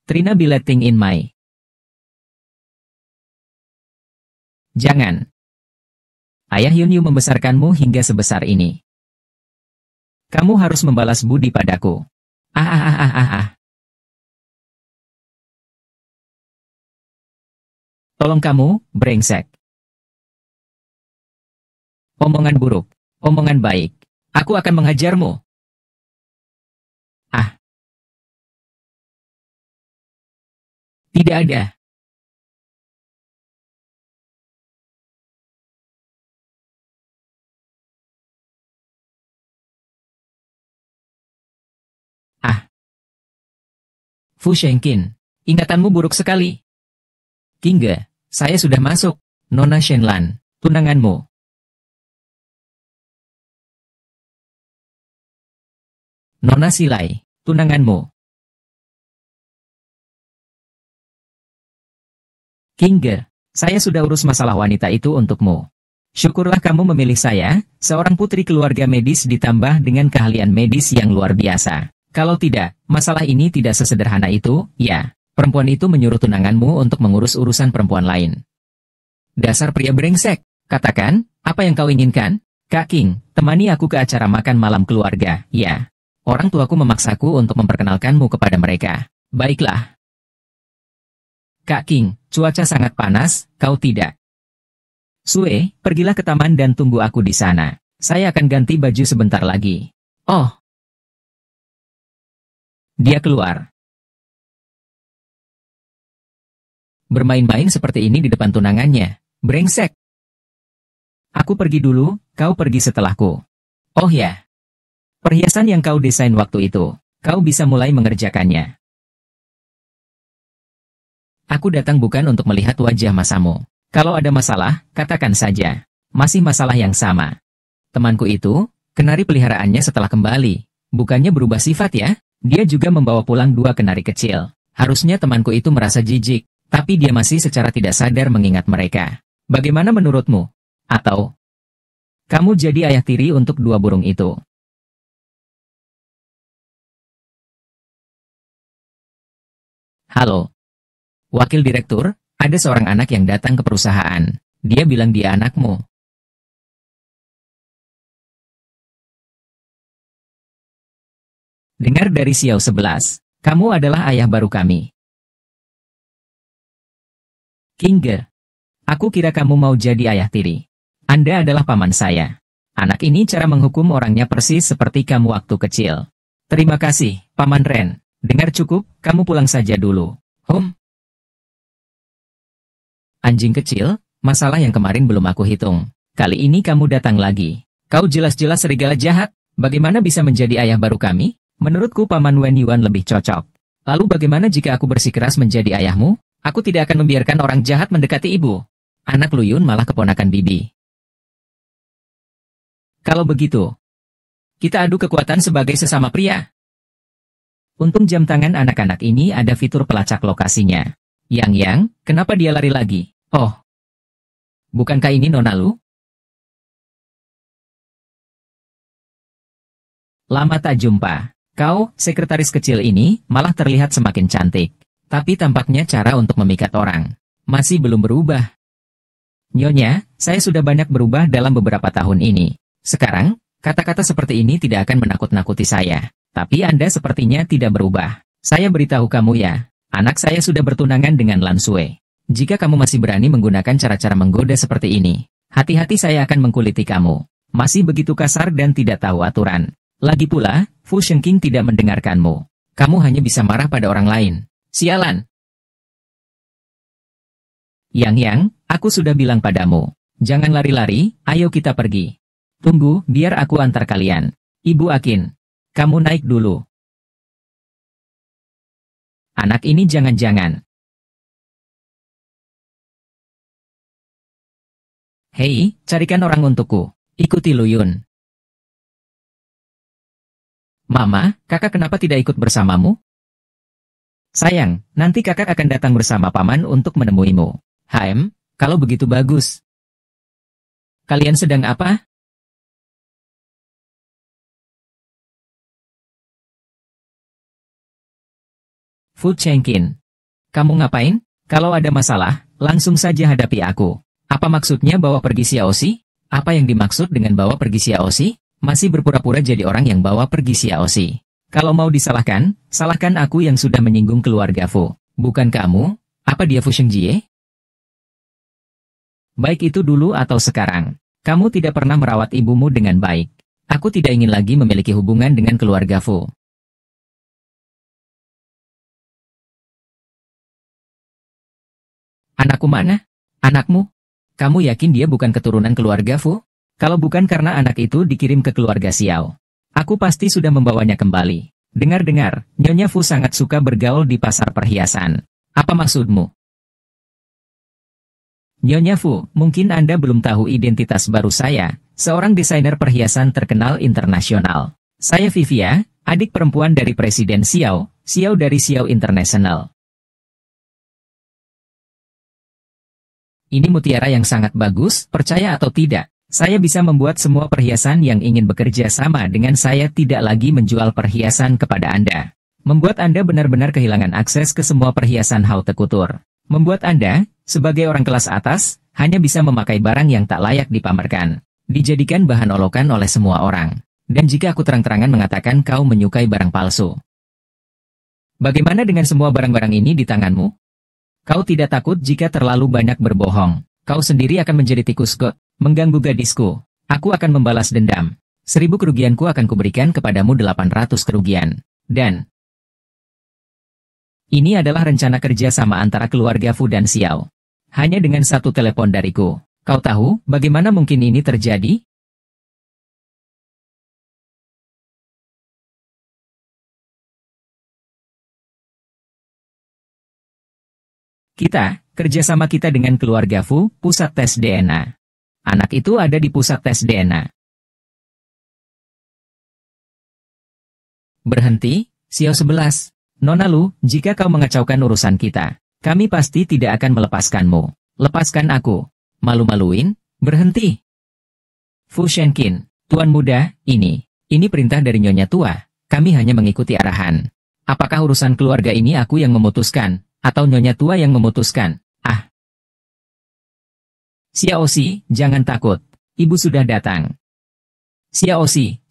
Trina Bileting in my. Jangan. Ayah Yunyu membesarkanmu hingga sebesar ini. Kamu harus membalas budi padaku. Ah ah ah ah ah ah. Tolong kamu, brengsek. Omongan buruk. Omongan baik. Aku akan menghajarmu. Ah. Tidak ada. Ah. Fu Shenkin, ingatanmu buruk sekali. Kingge, saya sudah masuk. Nona Shenlan, tunanganmu. Nona Silai, tunanganmu. Kingge, saya sudah urus masalah wanita itu untukmu. Syukurlah kamu memilih saya, seorang putri keluarga medis ditambah dengan keahlian medis yang luar biasa. Kalau tidak, masalah ini tidak sesederhana itu, ya. Perempuan itu menyuruh tunanganmu untuk mengurus urusan perempuan lain. Dasar pria brengsek, katakan, apa yang kau inginkan? Kak King, temani aku ke acara makan malam keluarga, ya. Orang tuaku memaksaku untuk memperkenalkanmu kepada mereka. Baiklah. Kak King, cuaca sangat panas, kau tidak. Sue, pergilah ke taman dan tunggu aku di sana. Saya akan ganti baju sebentar lagi. Oh. Dia keluar. Bermain-main seperti ini di depan tunangannya. Brengsek. Aku pergi dulu, kau pergi setelahku. Oh ya. Perhiasan yang kau desain waktu itu, kau bisa mulai mengerjakannya. Aku datang bukan untuk melihat wajah masamu. Kalau ada masalah, katakan saja. Masih masalah yang sama. Temanku itu, kenari peliharaannya setelah kembali. Bukannya berubah sifat ya? Dia juga membawa pulang 2 kenari kecil. Harusnya temanku itu merasa jijik. Tapi dia masih secara tidak sadar mengingat mereka. Bagaimana menurutmu? Atau kamu jadi ayah tiri untuk 2 burung itu? Halo. Wakil direktur, ada seorang anak yang datang ke perusahaan. Dia bilang dia anakmu. Dengar dari Xiao 11, kamu adalah ayah baru kami. Kingge, aku kira kamu mau jadi ayah tiri. Anda adalah paman saya. Anak ini cara menghukum orangnya persis seperti kamu waktu kecil. Terima kasih, Paman Ren. Dengar cukup, kamu pulang saja dulu. Anjing kecil, masalah yang kemarin belum aku hitung. Kali ini kamu datang lagi. Kau jelas-jelas serigala jahat. Bagaimana bisa menjadi ayah baru kami? Menurutku Paman Wen Yuan lebih cocok. Lalu bagaimana jika aku bersikeras menjadi ayahmu? Aku tidak akan membiarkan orang jahat mendekati ibu. Anak Luyun malah keponakan bibi. Kalau begitu, kita adu kekuatan sebagai sesama pria. Untung jam tangan anak-anak ini ada fitur pelacak lokasinya. Yang, kenapa dia lari lagi? Oh, bukankah ini Nona Lu? Lama tak jumpa. Kau, sekretaris kecil ini, malah terlihat semakin cantik. Tapi tampaknya cara untuk memikat orang masih belum berubah. Nyonya, saya sudah banyak berubah dalam beberapa tahun ini. Sekarang, kata-kata seperti ini tidak akan menakut-nakuti saya. Tapi Anda sepertinya tidak berubah. Saya beritahu kamu ya, anak saya sudah bertunangan dengan Lan Sui. Jika kamu masih berani menggunakan cara-cara menggoda seperti ini, hati-hati saya akan mengkuliti kamu. Masih begitu kasar dan tidak tahu aturan. Lagi pula, Fu Shengqing tidak mendengarkanmu. Kamu hanya bisa marah pada orang lain. Sialan! Yang, aku sudah bilang padamu. Jangan lari-lari, ayo kita pergi. Tunggu, biar aku antar kalian. Ibu Akin, kamu naik dulu. Anak ini jangan-jangan. Hei, carikan orang untukku. Ikuti Lu Yun. Mama, kakak kenapa tidak ikut bersamamu? Sayang, nanti kakak akan datang bersama paman untuk menemuimu. Kalau begitu bagus. Kalian sedang apa? Fu Chengqin. Kamu ngapain? Kalau ada masalah, langsung saja hadapi aku. Apa maksudnya bawa pergi Xiaoxi? Apa yang dimaksud dengan bawa pergi Xiaoxi? Masih berpura-pura jadi orang yang bawa pergi Xiaoxi. Kalau mau disalahkan, salahkan aku yang sudah menyinggung keluarga Fu. Bukan kamu? Apa dia Fu Shengjie? Baik itu dulu atau sekarang. Kamu tidak pernah merawat ibumu dengan baik. Aku tidak ingin lagi memiliki hubungan dengan keluarga Fu. Anakku mana? Anakmu? Kamu yakin dia bukan keturunan keluarga Fu? Kalau bukan karena anak itu dikirim ke keluarga Xiao, aku pasti sudah membawanya kembali. Dengar-dengar, Nyonya Fu sangat suka bergaul di pasar perhiasan. Apa maksudmu? Nyonya Fu, mungkin Anda belum tahu identitas baru saya, seorang desainer perhiasan terkenal internasional. Saya Vivia, adik perempuan dari Presiden Xiao, Xiao dari Xiao International. Ini mutiara yang sangat bagus, percaya atau tidak. Saya bisa membuat semua perhiasan yang ingin bekerja sama dengan saya tidak lagi menjual perhiasan kepada Anda. Membuat Anda benar-benar kehilangan akses ke semua perhiasan haute couture. Membuat Anda, sebagai orang kelas atas, hanya bisa memakai barang yang tak layak dipamerkan. Dijadikan bahan olokan oleh semua orang. Dan jika aku terang-terangan mengatakan kau menyukai barang palsu. Bagaimana dengan semua barang-barang ini di tanganmu? Kau tidak takut jika terlalu banyak berbohong. Kau sendiri akan menjadi tikus got. Mengganggu gadisku. Aku akan membalas dendam. 1000 kerugianku akan kuberikan kepadamu 800 kerugian. Dan ini adalah rencana kerja sama antara keluarga Fu dan Xiao. Hanya dengan satu telepon dariku. Kau tahu, bagaimana mungkin ini terjadi? Kerjasama kita dengan keluarga Fu, pusat tes DNA. Anak itu ada di pusat tes DNA. Berhenti, Xiao 11. Nona Lu, jika kau mengacaukan urusan kita, kami pasti tidak akan melepaskanmu. Lepaskan aku. Malu-maluin, berhenti. Fu Shengqin, Tuan Muda, ini perintah dari Nyonya Tua. Kami hanya mengikuti arahan. Apakah urusan keluarga ini aku yang memutuskan, atau Nyonya Tua yang memutuskan? Xiaoxi, jangan takut. Ibu sudah datang. Xiaoxi.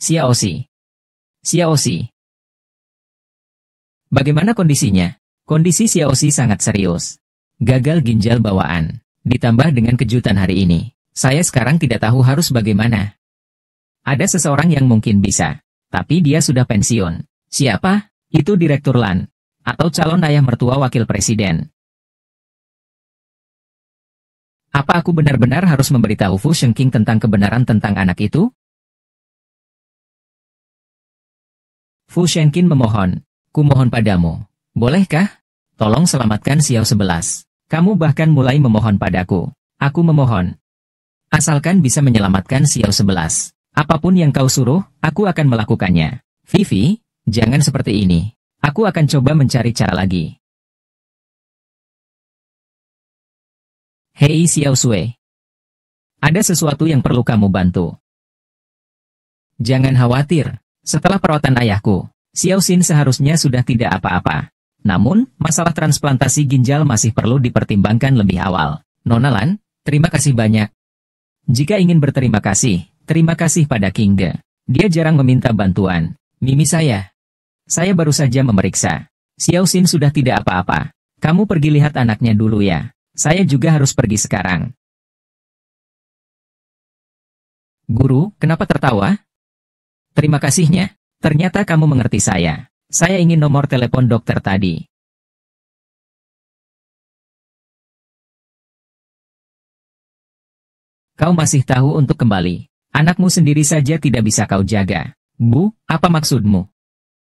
Bagaimana kondisinya? Kondisi Xiaoxi sangat serius. Gagal ginjal bawaan. Ditambah dengan kejutan hari ini. Saya sekarang tidak tahu harus bagaimana. Ada seseorang yang mungkin bisa. Tapi dia sudah pensiun. Siapa? Itu Direktur Lan. Atau calon ayah mertua wakil presiden. Apa aku benar-benar harus memberitahu Fu Shengqing tentang kebenaran tentang anak itu? Fu Shengqin memohon. Kumohon padamu. Bolehkah? Tolong selamatkan Xiao 11. Kamu bahkan mulai memohon padaku. Aku memohon. Asalkan bisa menyelamatkan Xiao 11. Apapun yang kau suruh, aku akan melakukannya. Vivi, jangan seperti ini. Aku akan coba mencari cara lagi. Hei Xiao Sui. Ada sesuatu yang perlu kamu bantu. Jangan khawatir. Setelah perawatan ayahku, Xiao Xin seharusnya sudah tidak apa-apa. Namun, masalah transplantasi ginjal masih perlu dipertimbangkan lebih awal. Nona Lan, terima kasih banyak. Jika ingin berterima kasih, terima kasih pada King De. Dia jarang meminta bantuan. Mimi saya. Saya baru saja memeriksa. Xiao Xin sudah tidak apa-apa. Kamu pergi lihat anaknya dulu ya. Saya juga harus pergi sekarang. Guru, kenapa tertawa? Terima kasihnya. Ternyata kamu mengerti saya. Saya ingin nomor telepon dokter tadi. Kau masih tahu untuk kembali. Anakmu sendiri saja tidak bisa kau jaga. Bu, apa maksudmu?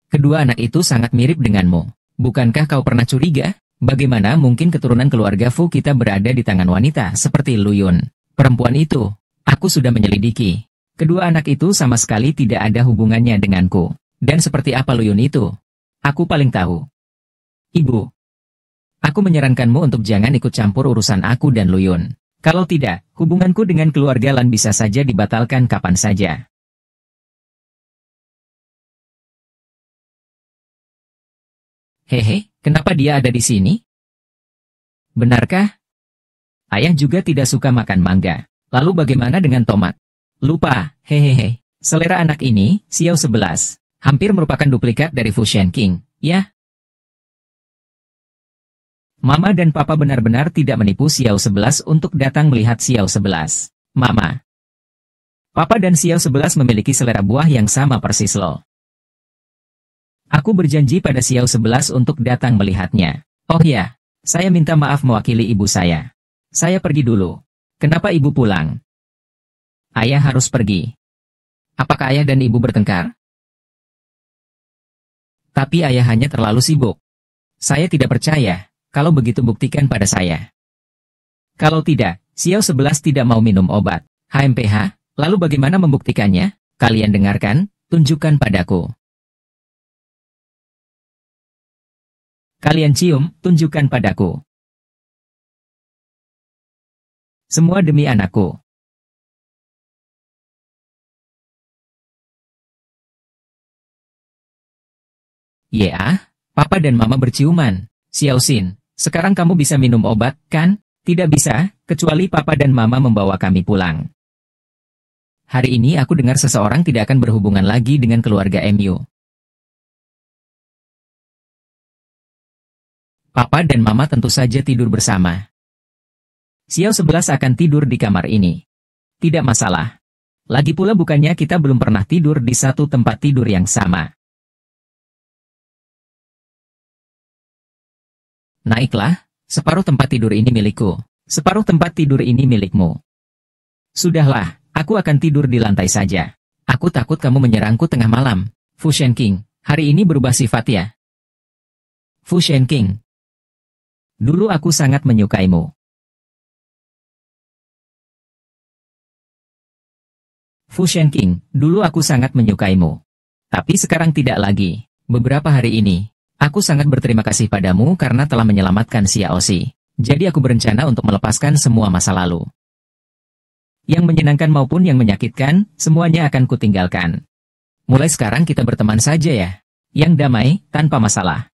Kedua anak itu sangat mirip denganmu. Bukankah kau pernah curiga? Bagaimana mungkin keturunan keluarga Fu kita berada di tangan wanita seperti Lu Yun? Perempuan itu, aku sudah menyelidiki. Kedua anak itu sama sekali tidak ada hubungannya denganku. Dan seperti apa Lu Yun itu? Aku paling tahu. Ibu, aku menyarankanmu untuk jangan ikut campur urusan aku dan Lu Yun. Kalau tidak, hubunganku dengan keluarga Lan bisa saja dibatalkan kapan saja. Hehe, kenapa dia ada di sini? Benarkah? Ayah juga tidak suka makan mangga. Lalu bagaimana dengan tomat? Lupa, hehehe. Selera anak ini, Xiao 11, hampir merupakan duplikat dari Fu Shenking, ya? Mama dan Papa benar-benar tidak menipu Xiao 11 untuk datang melihat Xiao 11. Mama. Papa dan Xiao 11 memiliki selera buah yang sama persis loh. Aku berjanji pada Xiao 11 untuk datang melihatnya. Oh ya, saya minta maaf mewakili ibu saya. Saya pergi dulu. Kenapa ibu pulang? Ayah harus pergi. Apakah ayah dan ibu bertengkar? Tapi ayah hanya terlalu sibuk. Saya tidak percaya. Kalau begitu buktikan pada saya. Kalau tidak, Xiao 11 tidak mau minum obat. HMPH, lalu bagaimana membuktikannya? Kalian dengarkan, tunjukkan padaku. Kalian cium, tunjukkan padaku. Semua demi anakku. Ya, Papa dan Mama berciuman. Xiao Xin, sekarang kamu bisa minum obat, kan? Tidak bisa, kecuali Papa dan Mama membawa kami pulang. Hari ini aku dengar seseorang tidak akan berhubungan lagi dengan keluarga MU. Papa dan Mama tentu saja tidur bersama. Xiao 11 akan tidur di kamar ini. Tidak masalah. Lagi pula bukannya kita belum pernah tidur di satu tempat tidur yang sama. Naiklah, separuh tempat tidur ini milikku. Separuh tempat tidur ini milikmu. Sudahlah, aku akan tidur di lantai saja. Aku takut kamu menyerangku tengah malam. Fu Shenking, hari ini berubah sifat ya? Fu Shenking. Dulu aku sangat menyukaimu. Fu Shenking, dulu aku sangat menyukaimu. Tapi sekarang tidak lagi. Beberapa hari ini, aku sangat berterima kasih padamu karena telah menyelamatkan Xiao Xi. Jadi aku berencana untuk melepaskan semua masa lalu. Yang menyenangkan maupun yang menyakitkan, semuanya akan kutinggalkan. Mulai sekarang kita berteman saja ya. Yang damai, tanpa masalah.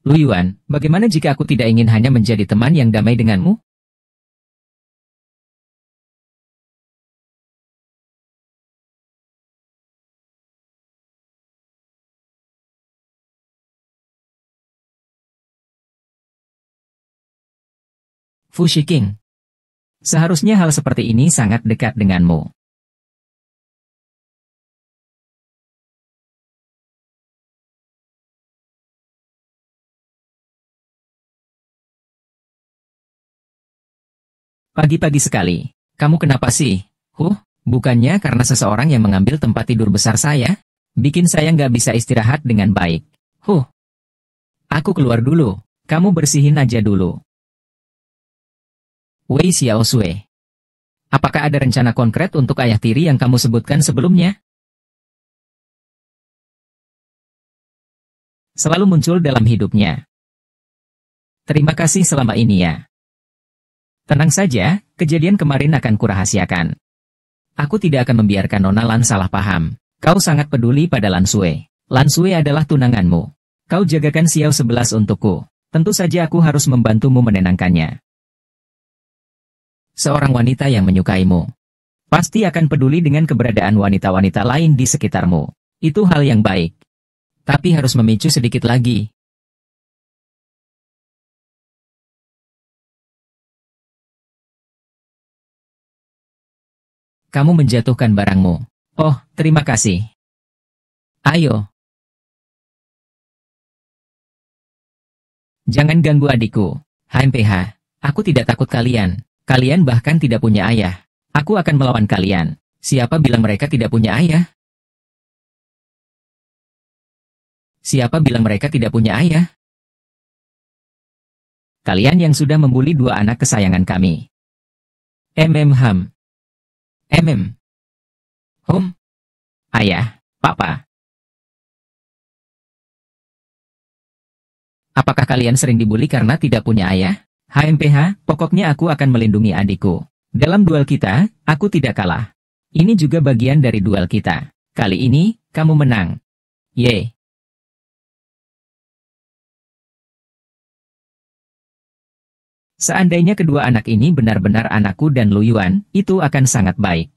Lu Yuan, bagaimana jika aku tidak ingin hanya menjadi teman yang damai denganmu? Fu Shiking. Seharusnya hal seperti ini sangat dekat denganmu. Pagi-pagi sekali. Kamu kenapa sih? Bukannya karena seseorang yang mengambil tempat tidur besar saya? Bikin saya nggak bisa istirahat dengan baik. Aku keluar dulu. Kamu bersihin aja dulu. Wei Xiao Sui. Apakah ada rencana konkret untuk ayah tiri yang kamu sebutkan sebelumnya? Selalu muncul dalam hidupnya. Terima kasih selama ini ya. Tenang saja, kejadian kemarin akan kurahasiakan. Aku tidak akan membiarkan Nona Lan salah paham. Kau sangat peduli pada Lan Sui. Lan Sui adalah tunanganmu. Kau jagakan Xiao 11 untukku. Tentu saja aku harus membantumu menenangkannya. Seorang wanita yang menyukaimu pasti akan peduli dengan keberadaan wanita-wanita lain di sekitarmu. Itu hal yang baik. Tapi harus memicu sedikit lagi. Kamu menjatuhkan barangmu. Oh, terima kasih. Ayo. Jangan ganggu adikku. HMPH, aku tidak takut kalian. Kalian bahkan tidak punya ayah. Aku akan melawan kalian. Siapa bilang mereka tidak punya ayah? Siapa bilang mereka tidak punya ayah? Kalian yang sudah membuli dua anak kesayangan kami. Ham. Hom. Ayah, Papa. Apakah kalian sering dibuli karena tidak punya ayah? HMPH, pokoknya aku akan melindungi adikku. Dalam duel kita, aku tidak kalah. Ini juga bagian dari duel kita. Kali ini, kamu menang. Ye. Seandainya kedua anak ini benar-benar anakku dan Lu Yuan, itu akan sangat baik.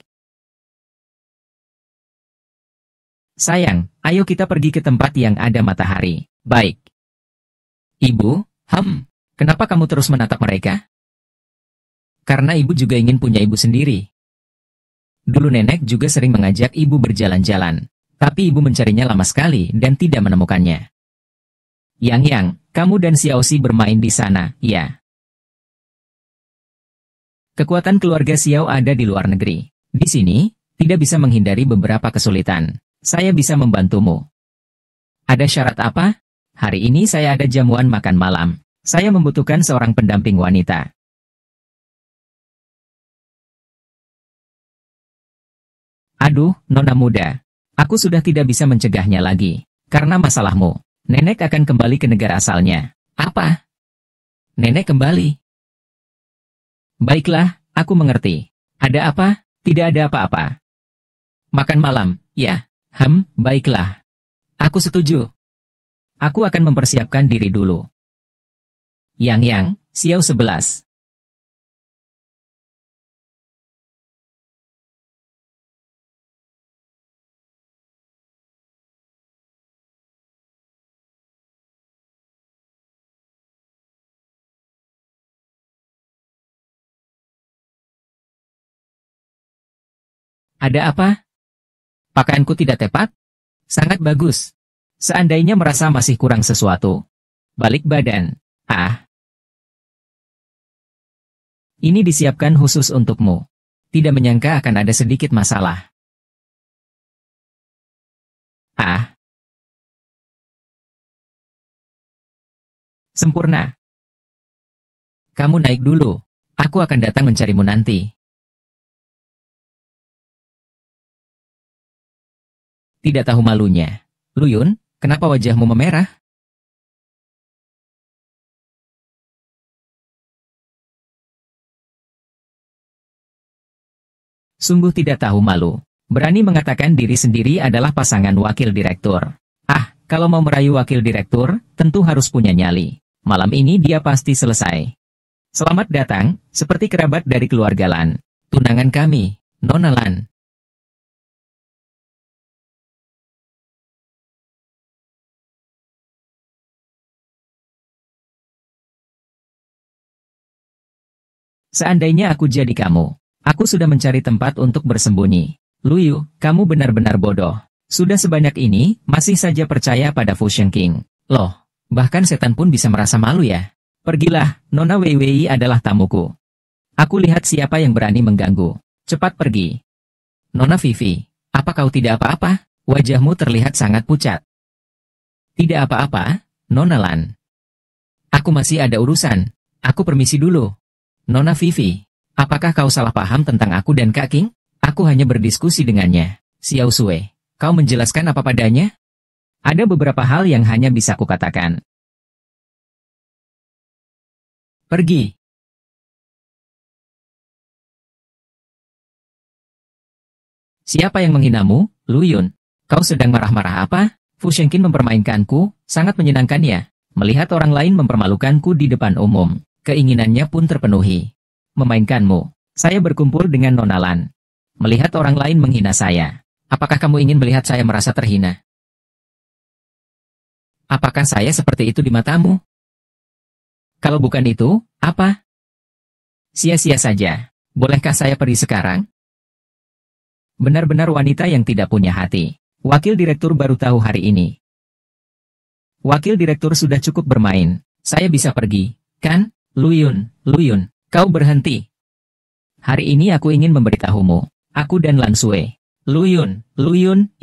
Sayang, ayo kita pergi ke tempat yang ada matahari. Baik. Ibu, kenapa kamu terus menatap mereka? Karena ibu juga ingin punya ibu sendiri. Dulu nenek juga sering mengajak ibu berjalan-jalan. Tapi ibu mencarinya lama sekali dan tidak menemukannya. Yang, kamu dan Xiaoxi bermain di sana, ya. Kekuatan keluarga Xiao ada di luar negeri. Di sini, tidak bisa menghindari beberapa kesulitan. Saya bisa membantumu. Ada syarat apa? Hari ini saya ada jamuan makan malam. Saya membutuhkan seorang pendamping wanita. Aduh, Nona muda. Aku sudah tidak bisa mencegahnya lagi. Karena masalahmu. Nenek akan kembali ke negara asalnya. Apa? Nenek kembali. Baiklah, aku mengerti. Ada apa? Tidak ada apa-apa. Makan malam, ya. Baiklah. Aku setuju. Aku akan mempersiapkan diri dulu. Yang, Xiao 11. Ada apa? Pakaianku tidak tepat? Sangat bagus. Seandainya merasa masih kurang sesuatu. Balik badan. Ini disiapkan khusus untukmu. Tidak menyangka akan ada sedikit masalah. Sempurna. Kamu naik dulu. Aku akan datang mencarimu nanti. Tidak tahu malunya. Lu Yun, kenapa wajahmu memerah? Sungguh tidak tahu malu. Berani mengatakan diri sendiri adalah pasangan wakil direktur. Kalau mau merayu wakil direktur, tentu harus punya nyali. Malam ini dia pasti selesai. Selamat datang, seperti kerabat dari keluarga Lan. Tunangan kami, Nona Lan. Seandainya aku jadi kamu, aku sudah mencari tempat untuk bersembunyi. Lu Yu, kamu benar-benar bodoh. Sudah sebanyak ini, masih saja percaya pada Fusion King. Loh, bahkan setan pun bisa merasa malu ya. Pergilah, Nona Weiwei adalah tamuku. Aku lihat siapa yang berani mengganggu. Cepat pergi. Nona Vivi, apa kau tidak apa-apa? Wajahmu terlihat sangat pucat. Tidak apa-apa, Nona Lan. Aku masih ada urusan. Aku permisi dulu. Nona Vivi, apakah kau salah paham tentang aku dan Kak King? Aku hanya berdiskusi dengannya. Xiao Sui, kau menjelaskan apa padanya? Ada beberapa hal yang hanya bisa kukatakan. Pergi. Siapa yang menghinamu, Lu Yun? Kau sedang marah-marah apa? Fu Shengqin mempermainkanku, sangat menyenangkannya. Melihat orang lain mempermalukanku di depan umum, keinginannya pun terpenuhi. Memainkanmu. Saya berkumpul dengan Nona Lan. Melihat orang lain menghina saya. Apakah kamu ingin melihat saya merasa terhina? Apakah saya seperti itu di matamu? Kalau bukan itu, apa? Sia-sia saja. Bolehkah saya pergi sekarang? Benar-benar wanita yang tidak punya hati. Wakil direktur baru tahu hari ini. Wakil direktur sudah cukup bermain. Saya bisa pergi, kan? Lu Yun, kau berhenti. Hari ini aku ingin memberitahumu. Aku dan Lan Sui. Lu Yun,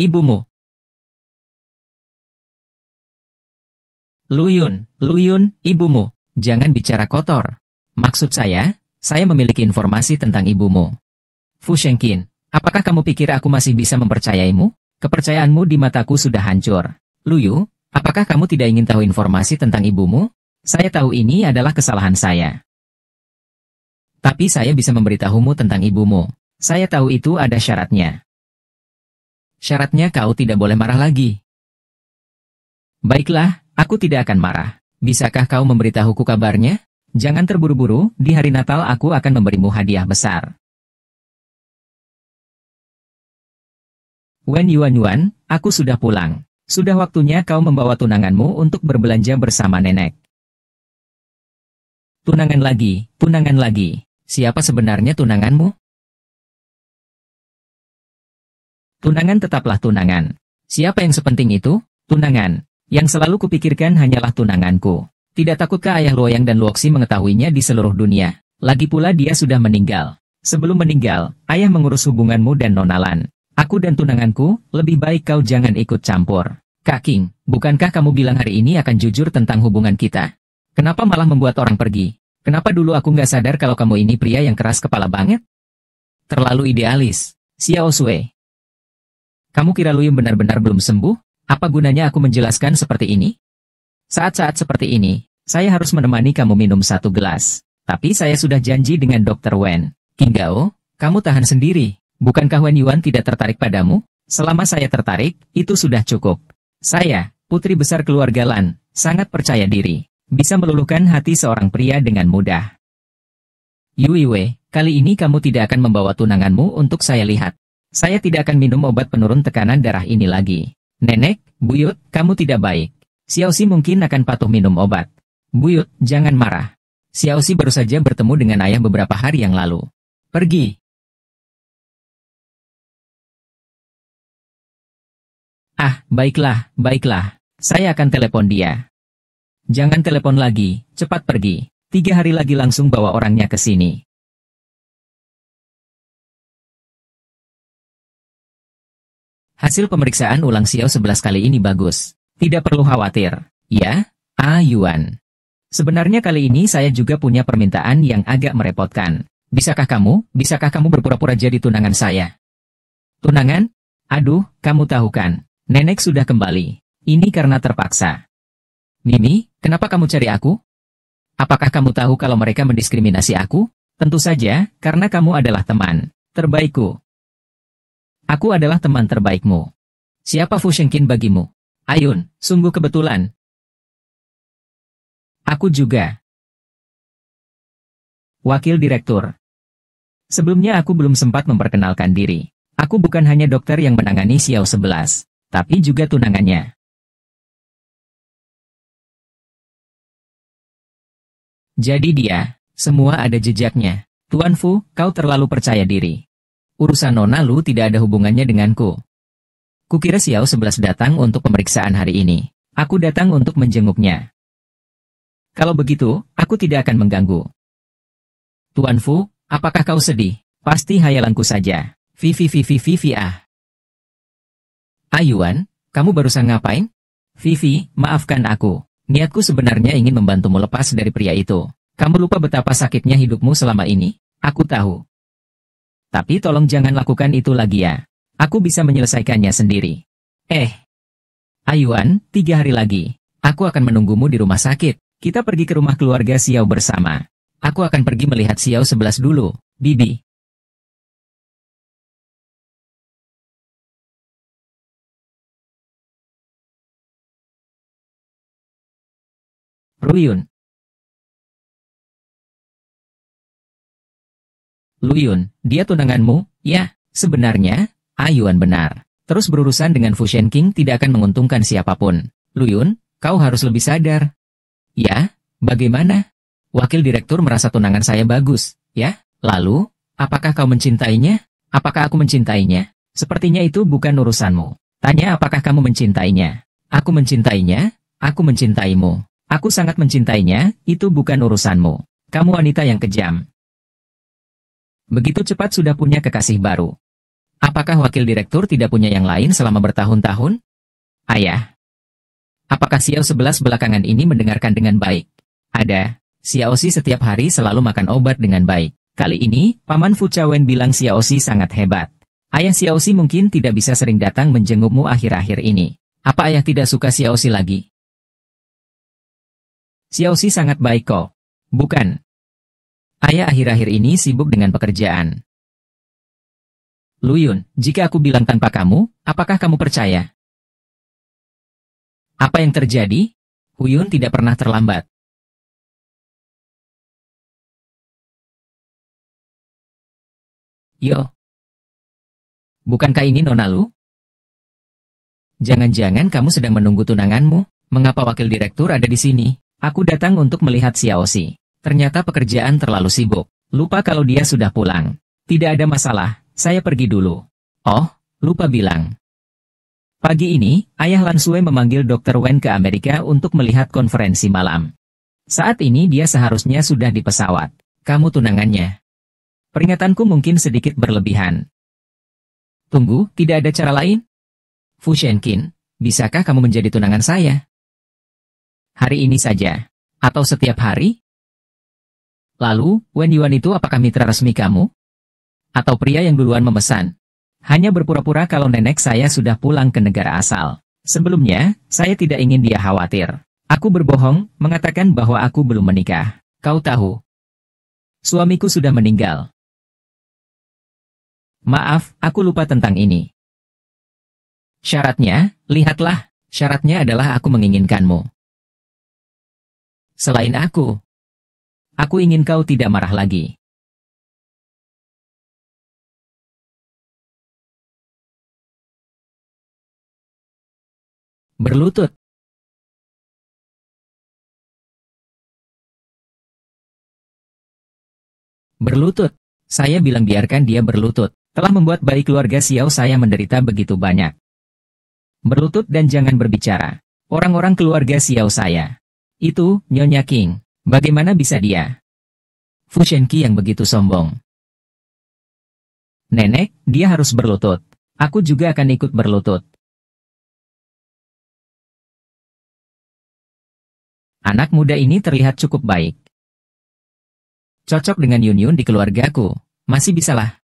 ibumu. Lu Yun, ibumu. Jangan bicara kotor. Maksud saya memiliki informasi tentang ibumu. Fu Shengqin, apakah kamu pikir aku masih bisa mempercayaimu? Kepercayaanmu di mataku sudah hancur. Lu Yu, apakah kamu tidak ingin tahu informasi tentang ibumu? Saya tahu ini adalah kesalahan saya. Tapi saya bisa memberitahumu tentang ibumu. Saya tahu itu ada syaratnya. Syaratnya kau tidak boleh marah lagi. Baiklah, aku tidak akan marah. Bisakah kau memberitahuku kabarnya? Jangan terburu-buru, di hari Natal aku akan memberimu hadiah besar. Wen Yuan, aku sudah pulang. Sudah waktunya kau membawa tunanganmu untuk berbelanja bersama nenek. Tunangan lagi. Siapa sebenarnya tunanganmu? Tunangan tetaplah tunangan. Siapa yang sepenting itu? Tunangan. Yang selalu kupikirkan hanyalah tunanganku. Tidak takutkah ayah Luoyang dan Luoxi mengetahuinya di seluruh dunia? Lagi pula dia sudah meninggal. Sebelum meninggal, ayah mengurus hubunganmu dan Nona Lan. Aku dan tunanganku, lebih baik kau jangan ikut campur. Kak King, bukankah kamu bilang hari ini akan jujur tentang hubungan kita? Kenapa malah membuat orang pergi? Kenapa dulu aku nggak sadar kalau kamu ini pria yang keras kepala banget? Terlalu idealis. Xiao Sui. Kamu kira Lu Yun benar-benar belum sembuh? Apa gunanya aku menjelaskan seperti ini? Saat-saat seperti ini, saya harus menemani kamu minum 1 gelas. Tapi saya sudah janji dengan Dr. Wen. Qinggao, kamu tahan sendiri. Bukankah Wen Yuan tidak tertarik padamu? Selama saya tertarik, itu sudah cukup. Saya, putri besar keluarga Lan, sangat percaya diri. Bisa meluluhkan hati seorang pria dengan mudah. Yui Wei, kali ini kamu tidak akan membawa tunanganmu untuk saya lihat. Saya tidak akan minum obat penurun tekanan darah ini lagi. Nenek, Buyut, kamu tidak baik. Xiaoxi mungkin akan patuh minum obat. Buyut, jangan marah. Xiaoxi baru saja bertemu dengan ayah beberapa hari yang lalu. Pergi. Ah, baiklah. Saya akan telepon dia. Jangan telepon lagi, cepat pergi. 3 hari lagi langsung bawa orangnya ke sini. Hasil pemeriksaan ulang Xiao 11 kali ini bagus. Tidak perlu khawatir. Ya, Yuan. Sebenarnya kali ini saya juga punya permintaan yang agak merepotkan. Bisakah kamu berpura-pura jadi tunangan saya? Tunangan? Aduh, kamu tahu kan. Nenek sudah kembali. Ini karena terpaksa. Mimi, kenapa kamu cari aku? Apakah kamu tahu kalau mereka mendiskriminasi aku? Tentu saja, karena kamu adalah teman terbaikku. Aku adalah teman terbaikmu. Siapa Fu Shengqin bagimu? Ayun, sungguh kebetulan. Aku juga. Wakil Direktur. Sebelumnya aku belum sempat memperkenalkan diri. Aku bukan hanya dokter yang menangani Xiao 11, tapi juga tunangannya. Jadi dia, semua ada jejaknya. Tuan Fu, kau terlalu percaya diri. Urusan Nona Lu tidak ada hubungannya denganku. Kukira Xiao 11 datang untuk pemeriksaan hari ini. Aku datang untuk menjenguknya. Kalau begitu, aku tidak akan mengganggu. Tuan Fu, apakah kau sedih? Pasti hayalanku saja. Vivi. Yuan, kamu barusan ngapain? Vivi, maafkan aku. Niatku sebenarnya ingin membantumu lepas dari pria itu. Kamu lupa betapa sakitnya hidupmu selama ini? Aku tahu. Tapi tolong jangan lakukan itu lagi ya. Aku bisa menyelesaikannya sendiri. Yuan, 3 hari lagi. Aku akan menunggumu di rumah sakit. Kita pergi ke rumah keluarga Xiao bersama. Aku akan pergi melihat Xiao 11 dulu, Bibi. Ruyun. Luyun, dia tunanganmu? Ya, sebenarnya, Ayuan benar. Terus berurusan dengan Fu Shenqing tidak akan menguntungkan siapapun. Luyun, kau harus lebih sadar. Ya, bagaimana? Wakil direktur merasa tunangan saya bagus, ya? Lalu, apakah kau mencintainya? Apakah aku mencintainya? Sepertinya itu bukan urusanmu. Tanya apakah kamu mencintainya. Aku mencintainya, aku mencintaimu. Aku sangat mencintainya, itu bukan urusanmu. Kamu wanita yang kejam. Begitu cepat sudah punya kekasih baru. Apakah wakil direktur tidak punya yang lain selama bertahun-tahun? Ayah. Apakah Xiao 11 belakangan ini mendengarkan dengan baik? Ada. Xiaoxi setiap hari selalu makan obat dengan baik. Kali ini, Paman Fu Cawen bilang Xiaoxi sangat hebat. Ayah Xiaoxi mungkin tidak bisa sering datang menjengukmu akhir-akhir ini. Apa ayah tidak suka Xiaoxi lagi? Xiaoxi sangat baik kok. Bukan. Ayah akhir-akhir ini sibuk dengan pekerjaan. Luyun, jika aku bilang tanpa kamu, apakah kamu percaya? Apa yang terjadi? Huyun tidak pernah terlambat. Yo. Bukankah ini Nona Lu? Jangan-jangan kamu sedang menunggu tunanganmu? Mengapa wakil direktur ada di sini? Aku datang untuk melihat Xiaoxi. Ternyata pekerjaan terlalu sibuk. Lupa kalau dia sudah pulang. Tidak ada masalah, saya pergi dulu. Oh, lupa bilang. Pagi ini, Ayah Lan Sui memanggil Dr. Wen ke Amerika untuk melihat konferensi malam. Saat ini dia seharusnya sudah di pesawat. Kamu tunangannya. Peringatanku mungkin sedikit berlebihan. Tunggu, tidak ada cara lain? Fu Shenqing, bisakah kamu menjadi tunangan saya? Hari ini saja. Atau setiap hari? Lalu, Wen Yuan itu apakah mitra resmi kamu? Atau pria yang duluan memesan? Hanya berpura-pura kalau nenek saya sudah pulang ke negara asal. Sebelumnya, saya tidak ingin dia khawatir. Aku berbohong, mengatakan bahwa aku belum menikah. Kau tahu. Suamiku sudah meninggal. Maaf, aku lupa tentang ini. Syaratnya, lihatlah, syaratnya adalah aku menginginkanmu. Selain aku ingin kau tidak marah lagi. Berlutut. Berlutut. Saya bilang biarkan dia berlutut. Telah membuat bayi keluarga Xiao saya menderita begitu banyak. Berlutut dan jangan berbicara. Orang-orang keluarga Xiao saya. Itu, Nyonya King. Bagaimana bisa dia? Fu Shenqi yang begitu sombong. Nenek, dia harus berlutut. Aku juga akan ikut berlutut. Anak muda ini terlihat cukup baik. Cocok dengan Yun Yun di keluargaku. Masih bisalah.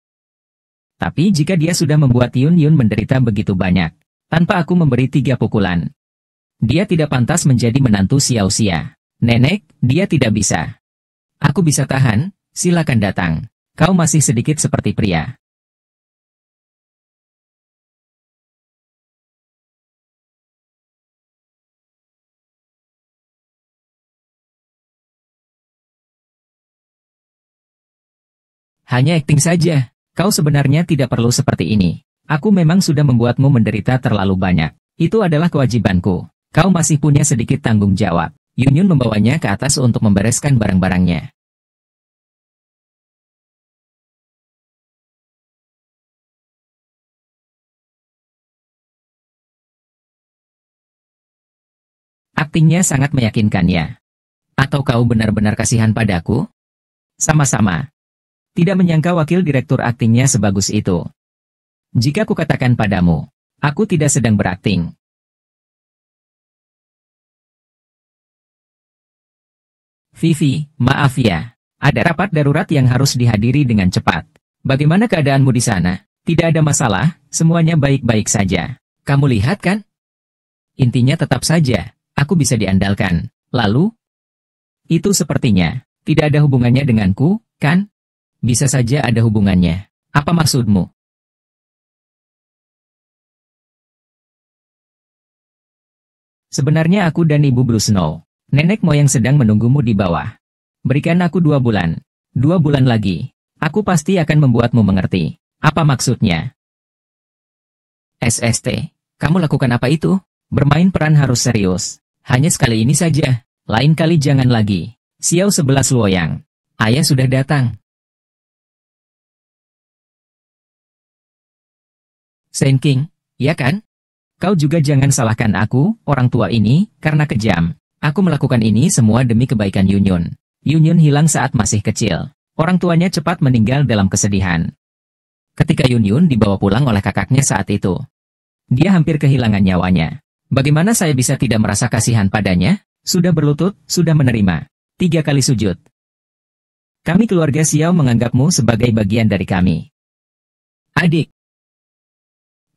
Tapi jika dia sudah membuat Yun Yun menderita begitu banyak, tanpa aku memberi 3 pukulan, dia tidak pantas menjadi menantu Xiao Xia. Nenek, dia tidak bisa. Aku bisa tahan, silakan datang. Kau masih sedikit seperti pria. Hanya akting saja. Kau sebenarnya tidak perlu seperti ini. Aku memang sudah membuatmu menderita terlalu banyak. Itu adalah kewajibanku. Kau masih punya sedikit tanggung jawab. Yun Yun membawanya ke atas untuk membereskan barang-barangnya. Aktingnya sangat meyakinkan ya. Atau kau benar-benar kasihan padaku? Sama-sama. Tidak menyangka wakil direktur aktingnya sebagus itu. Jika kukatakan padamu, aku tidak sedang berakting. Vivi, maaf ya. Ada rapat darurat yang harus dihadiri dengan cepat. Bagaimana keadaanmu di sana? Tidak ada masalah, semuanya baik-baik saja. Kamu lihat kan? Intinya tetap saja, aku bisa diandalkan. Lalu? Itu sepertinya tidak ada hubungannya denganku, kan? Bisa saja ada hubungannya. Apa maksudmu? Sebenarnya aku dan Ibu Blue Snow Nenek moyang sedang menunggumu di bawah. Berikan aku 2 bulan. 2 bulan lagi. Aku pasti akan membuatmu mengerti. Apa maksudnya? SST. Kamu lakukan apa itu? Bermain peran harus serius. Hanya sekali ini saja. Lain kali jangan lagi. Xiao 11 Luoyang. Ayah sudah datang. Shen King, ya kan? Kau juga jangan salahkan aku, orang tua ini, karena kejam. Aku melakukan ini semua demi kebaikan Yunyun. Yunyun hilang saat masih kecil. Orang tuanya cepat meninggal dalam kesedihan. Ketika Yunyun dibawa pulang oleh kakaknya saat itu, dia hampir kehilangan nyawanya. Bagaimana saya bisa tidak merasa kasihan padanya? Sudah berlutut, sudah menerima. 3 kali sujud. Kami keluarga Xiao menganggapmu sebagai bagian dari kami. Adik.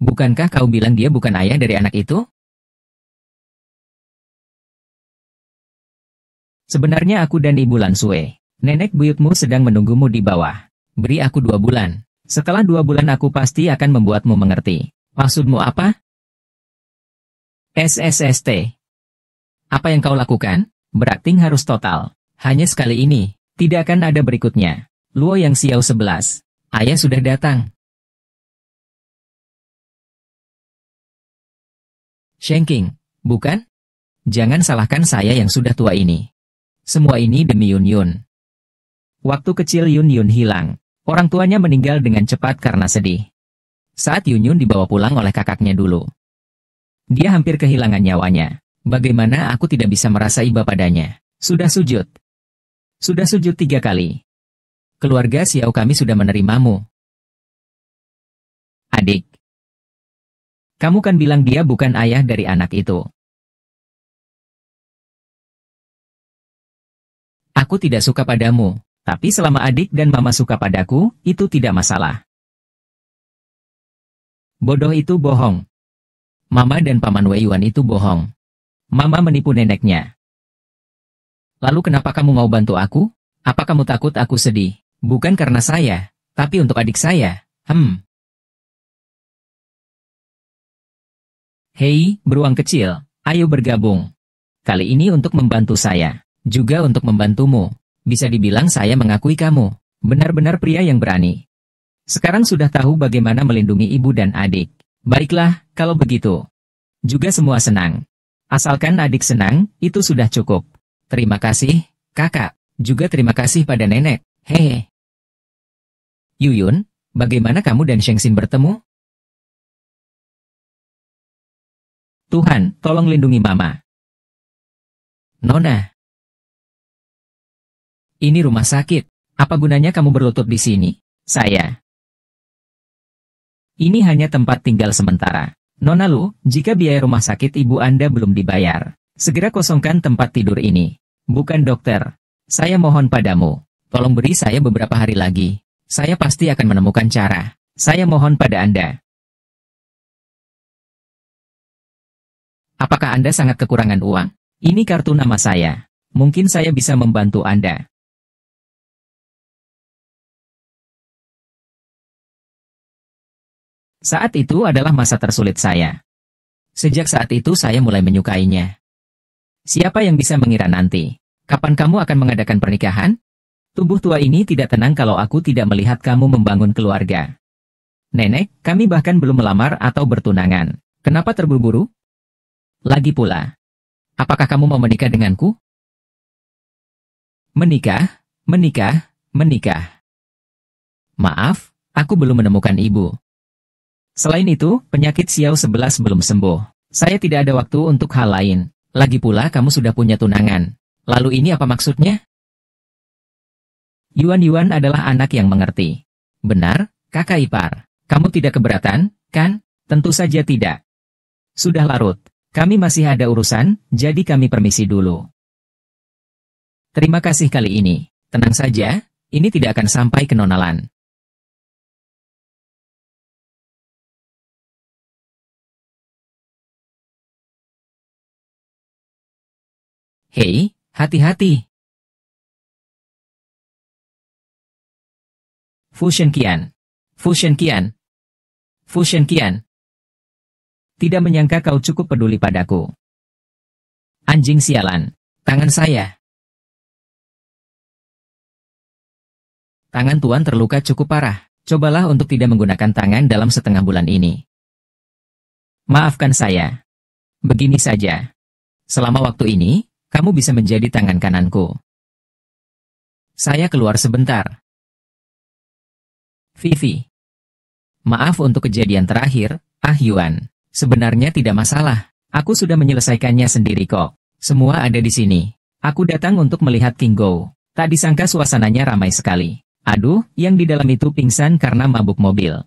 Bukankah kau bilang dia bukan ayah dari anak itu? Sebenarnya aku dan Ibu Lansue, nenek buyutmu sedang menunggumu di bawah. Beri aku 2 bulan. Setelah 2 bulan aku pasti akan membuatmu mengerti. Maksudmu apa? SSST. Apa yang kau lakukan? Berakting harus total. Hanya sekali ini. Tidak akan ada berikutnya. Luoyang Xiao 11. Ayah sudah datang. Shen King, bukan? Jangan salahkan saya yang sudah tua ini. Semua ini demi Yunyun. Waktu kecil Yunyun hilang. Orang tuanya meninggal dengan cepat karena sedih. Saat Yunyun dibawa pulang oleh kakaknya dulu, dia hampir kehilangan nyawanya. Bagaimana aku tidak bisa merasa iba padanya? Sudah sujud. Sudah sujud 3 kali. Keluarga Xiao kami sudah menerimamu. Adik. Kamu kan bilang dia bukan ayah dari anak itu. Aku tidak suka padamu, tapi selama adik dan mama suka padaku, itu tidak masalah. Bodoh itu bohong. Mama dan Paman Wei Yuan itu bohong. Mama menipu neneknya. Lalu kenapa kamu mau bantu aku? Apa kamu takut aku sedih? Bukan karena saya, tapi untuk adik saya. Hei, beruang kecil, ayo bergabung. Kali ini untuk membantu saya, juga untuk membantumu. Bisa dibilang saya mengakui kamu, benar-benar pria yang berani. Sekarang sudah tahu bagaimana melindungi ibu dan adik. Baiklah, kalau begitu. Juga semua senang. Asalkan adik senang, itu sudah cukup. Terima kasih, kakak. Juga terima kasih pada nenek. Hehe. Yuyun, bagaimana kamu dan Shengxin bertemu? Tuhan, tolong lindungi Mama. Nona. Ini rumah sakit. Apa gunanya kamu berlutut di sini? Saya. Ini hanya tempat tinggal sementara. Nona Lu, jika biaya rumah sakit ibu Anda belum dibayar, segera kosongkan tempat tidur ini. Bukan dokter. Saya mohon padamu. Tolong beri saya beberapa hari lagi. Saya pasti akan menemukan cara. Saya mohon pada Anda. Apakah Anda sangat kekurangan uang? Ini kartu nama saya. Mungkin saya bisa membantu Anda. Saat itu adalah masa tersulit saya. Sejak saat itu saya mulai menyukainya. Siapa yang bisa mengira nanti? Kapan kamu akan mengadakan pernikahan? Tubuh tua ini tidak tenang kalau aku tidak melihat kamu membangun keluarga. Nenek, kami bahkan belum melamar atau bertunangan. Kenapa terburu-buru? Lagi pula, apakah kamu mau menikah denganku? Menikah, menikah, menikah. Maaf, aku belum menemukan ibu. Selain itu, penyakit Xiao 11 belum sembuh. Saya tidak ada waktu untuk hal lain. Lagi pula kamu sudah punya tunangan. Lalu ini apa maksudnya? Yuan adalah anak yang mengerti. Benar, kakak ipar. Kamu tidak keberatan, kan? Tentu saja tidak. Sudah larut. Kami masih ada urusan, jadi kami permisi dulu. Terima kasih kali ini. Tenang saja, ini tidak akan sampai ke Nonalan. Hei, hati-hati. Fusion Qian. Fusion Qian. Fusion Qian. Tidak menyangka kau cukup peduli padaku. Anjing sialan. Tangan saya. Tangan Tuan terluka cukup parah. Cobalah untuk tidak menggunakan tangan dalam setengah bulan ini. Maafkan saya. Begini saja. Selama waktu ini, kamu bisa menjadi tangan kananku. Saya keluar sebentar. Vivi. Maaf untuk kejadian terakhir, Yuan. Sebenarnya tidak masalah. Aku sudah menyelesaikannya sendiri kok. Semua ada di sini. Aku datang untuk melihat King Go. Tak disangka suasananya ramai sekali. Aduh, yang di dalam itu pingsan karena mabuk mobil.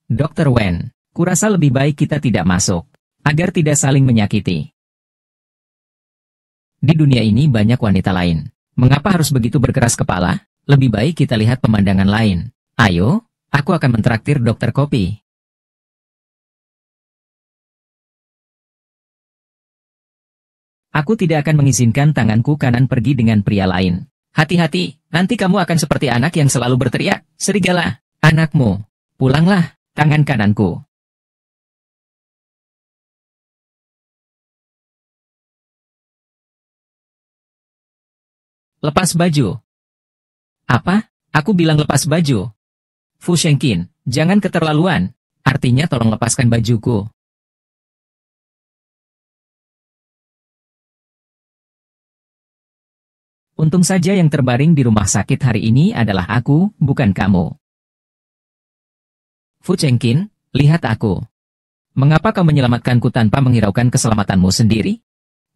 Dr. Wen, kurasa lebih baik kita tidak masuk, agar tidak saling menyakiti. Di dunia ini banyak wanita lain. Mengapa harus begitu berkeras kepala? Lebih baik kita lihat pemandangan lain. Ayo, aku akan mentraktir dokter kopi. Aku tidak akan mengizinkan tanganku kanan pergi dengan pria lain. Hati-hati, nanti kamu akan seperti anak yang selalu berteriak, serigala, anakmu. Pulanglah, tangan kananku. Lepas baju. Apa? Aku bilang lepas baju. Fu Shengqin, jangan keterlaluan. Artinya tolong lepaskan bajuku. Untung saja yang terbaring di rumah sakit hari ini adalah aku, bukan kamu. Fu Shengqin, lihat aku. Mengapa kau menyelamatkanku tanpa menghiraukan keselamatanmu sendiri?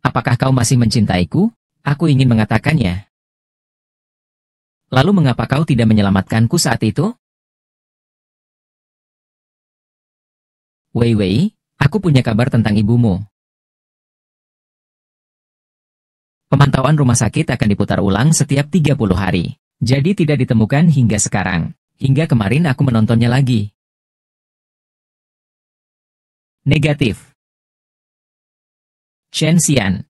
Apakah kau masih mencintaiku? Aku ingin mengatakannya. Lalu mengapa kau tidak menyelamatkanku saat itu? Wei Wei, aku punya kabar tentang ibumu. Pemantauan rumah sakit akan diputar ulang setiap 30 hari. Jadi tidak ditemukan hingga sekarang. Hingga kemarin aku menontonnya lagi. Negatif. Chen Xian.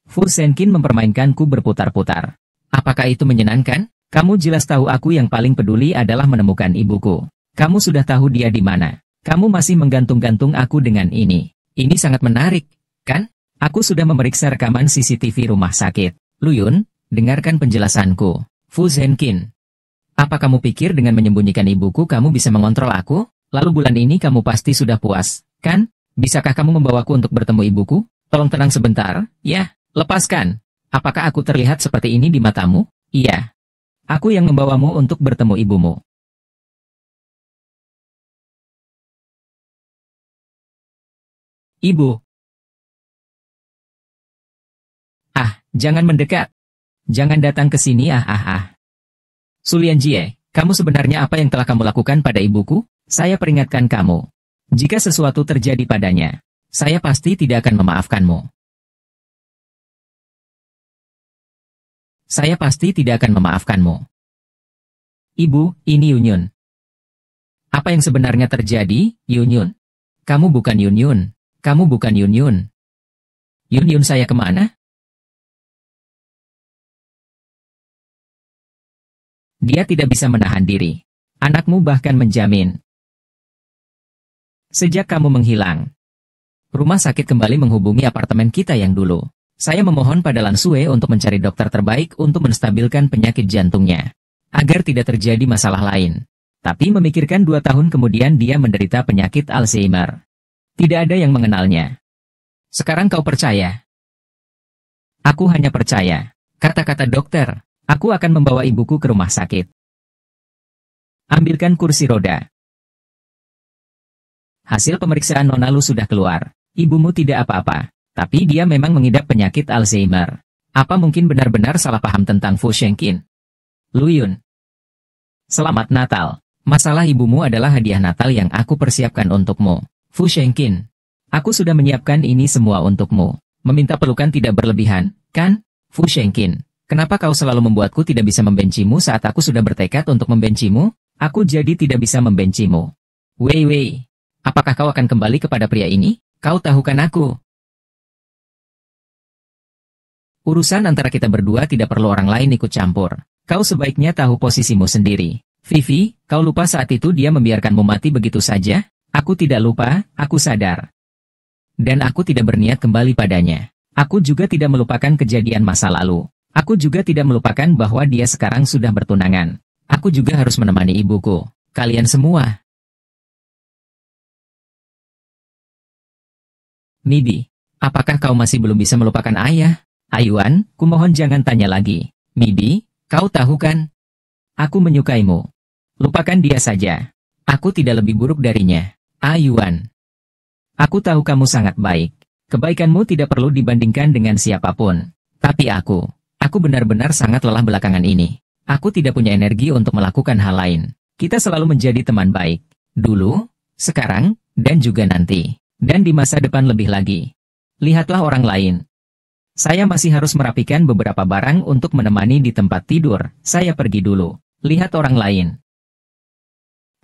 Fu Shengqin mempermainkanku berputar-putar. Apakah itu menyenangkan? Kamu jelas tahu aku yang paling peduli adalah menemukan ibuku. Kamu sudah tahu dia di mana. Kamu masih menggantung-gantung aku dengan ini. Ini sangat menarik, kan? Aku sudah memeriksa rekaman CCTV rumah sakit. Luyun, dengarkan penjelasanku. Fu Shengqin. Apa kamu pikir dengan menyembunyikan ibuku kamu bisa mengontrol aku? Lalu bulan ini kamu pasti sudah puas, kan? Bisakah kamu membawaku untuk bertemu ibuku? Tolong tenang sebentar, ya. Lepaskan. Apakah aku terlihat seperti ini di matamu? Iya. Aku yang membawamu untuk bertemu ibumu. Ibu. Jangan mendekat. Jangan datang ke sini Sulian Jie, kamu sebenarnya apa yang telah kamu lakukan pada ibuku? Saya peringatkan kamu. Jika sesuatu terjadi padanya, saya pasti tidak akan memaafkanmu. Saya pasti tidak akan memaafkanmu. Ibu, ini Yunyun. Apa yang sebenarnya terjadi, Yunyun? Kamu bukan Yunyun. Kamu bukan Yunyun. Yunyun saya kemana? Dia tidak bisa menahan diri. Anakmu bahkan menjamin. Sejak kamu menghilang, rumah sakit kembali menghubungi apartemen kita yang dulu. Saya memohon pada Lan Sue untuk mencari dokter terbaik untuk menstabilkan penyakit jantungnya, agar tidak terjadi masalah lain. Tapi memikirkan 2 tahun kemudian dia menderita penyakit Alzheimer. Tidak ada yang mengenalnya. Sekarang kau percaya? Aku hanya percaya. Kata-kata dokter, aku akan membawa ibuku ke rumah sakit. Ambilkan kursi roda. Hasil pemeriksaan Nonalu sudah keluar. Ibumu tidak apa-apa. Tapi dia memang mengidap penyakit Alzheimer. Apa mungkin benar-benar salah paham tentang Fu Shengqin? Luyun. Selamat Natal. Masalah ibumu adalah hadiah Natal yang aku persiapkan untukmu. Fu Shengqin. Aku sudah menyiapkan ini semua untukmu. Meminta pelukan tidak berlebihan, kan? Fu Shengqin. Kenapa kau selalu membuatku tidak bisa membencimu saat aku sudah bertekad untuk membencimu? Aku jadi tidak bisa membencimu. Wei Wei. Apakah kau akan kembali kepada pria ini? Kau tahu kan aku? Urusan antara kita berdua tidak perlu orang lain ikut campur. Kau sebaiknya tahu posisimu sendiri. Vivi, kau lupa saat itu dia membiarkanmu mati begitu saja? Aku tidak lupa, aku sadar. Dan aku tidak berniat kembali padanya. Aku juga tidak melupakan kejadian masa lalu. Aku juga tidak melupakan bahwa dia sekarang sudah bertunangan. Aku juga harus menemani ibuku. Kalian semua. Midi, apakah kau masih belum bisa melupakan ayah? Ayuan, kumohon jangan tanya lagi. Midi, kau tahu kan? Aku menyukaimu. Lupakan dia saja. Aku tidak lebih buruk darinya. Ayuan. Aku tahu kamu sangat baik. Kebaikanmu tidak perlu dibandingkan dengan siapapun. Tapi aku benar-benar sangat lelah belakangan ini. Aku tidak punya energi untuk melakukan hal lain. Kita selalu menjadi teman baik. Dulu, sekarang, dan juga nanti. Dan di masa depan lebih lagi. Lihatlah orang lain. Saya masih harus merapikan beberapa barang untuk menemani di tempat tidur. Saya pergi dulu. Lihat orang lain.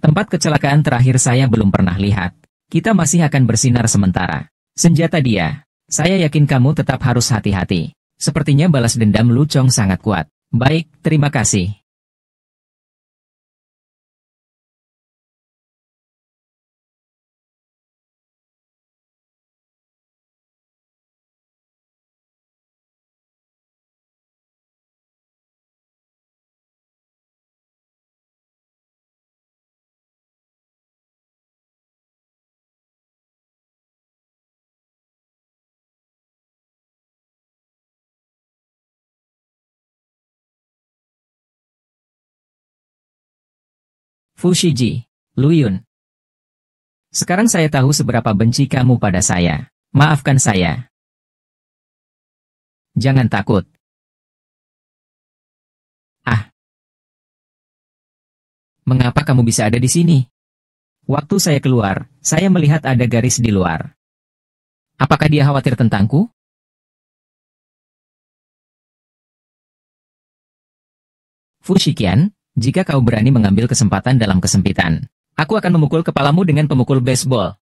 Tempat kecelakaan terakhir saya belum pernah lihat. Kita masih akan bersinar sementara. Senjata dia. Saya yakin kamu tetap harus hati-hati. Sepertinya balas dendam Lu Chong sangat kuat. Baik, terima kasih. Fushigi, Lu Yun. Sekarang saya tahu seberapa benci kamu pada saya. Maafkan saya. Jangan takut. Ah, mengapa kamu bisa ada di sini? Waktu saya keluar, saya melihat ada garis di luar. Apakah dia khawatir tentangku? Fushikian, jika kau berani mengambil kesempatan dalam kesempitan, aku akan memukul kepalamu dengan pemukul baseball.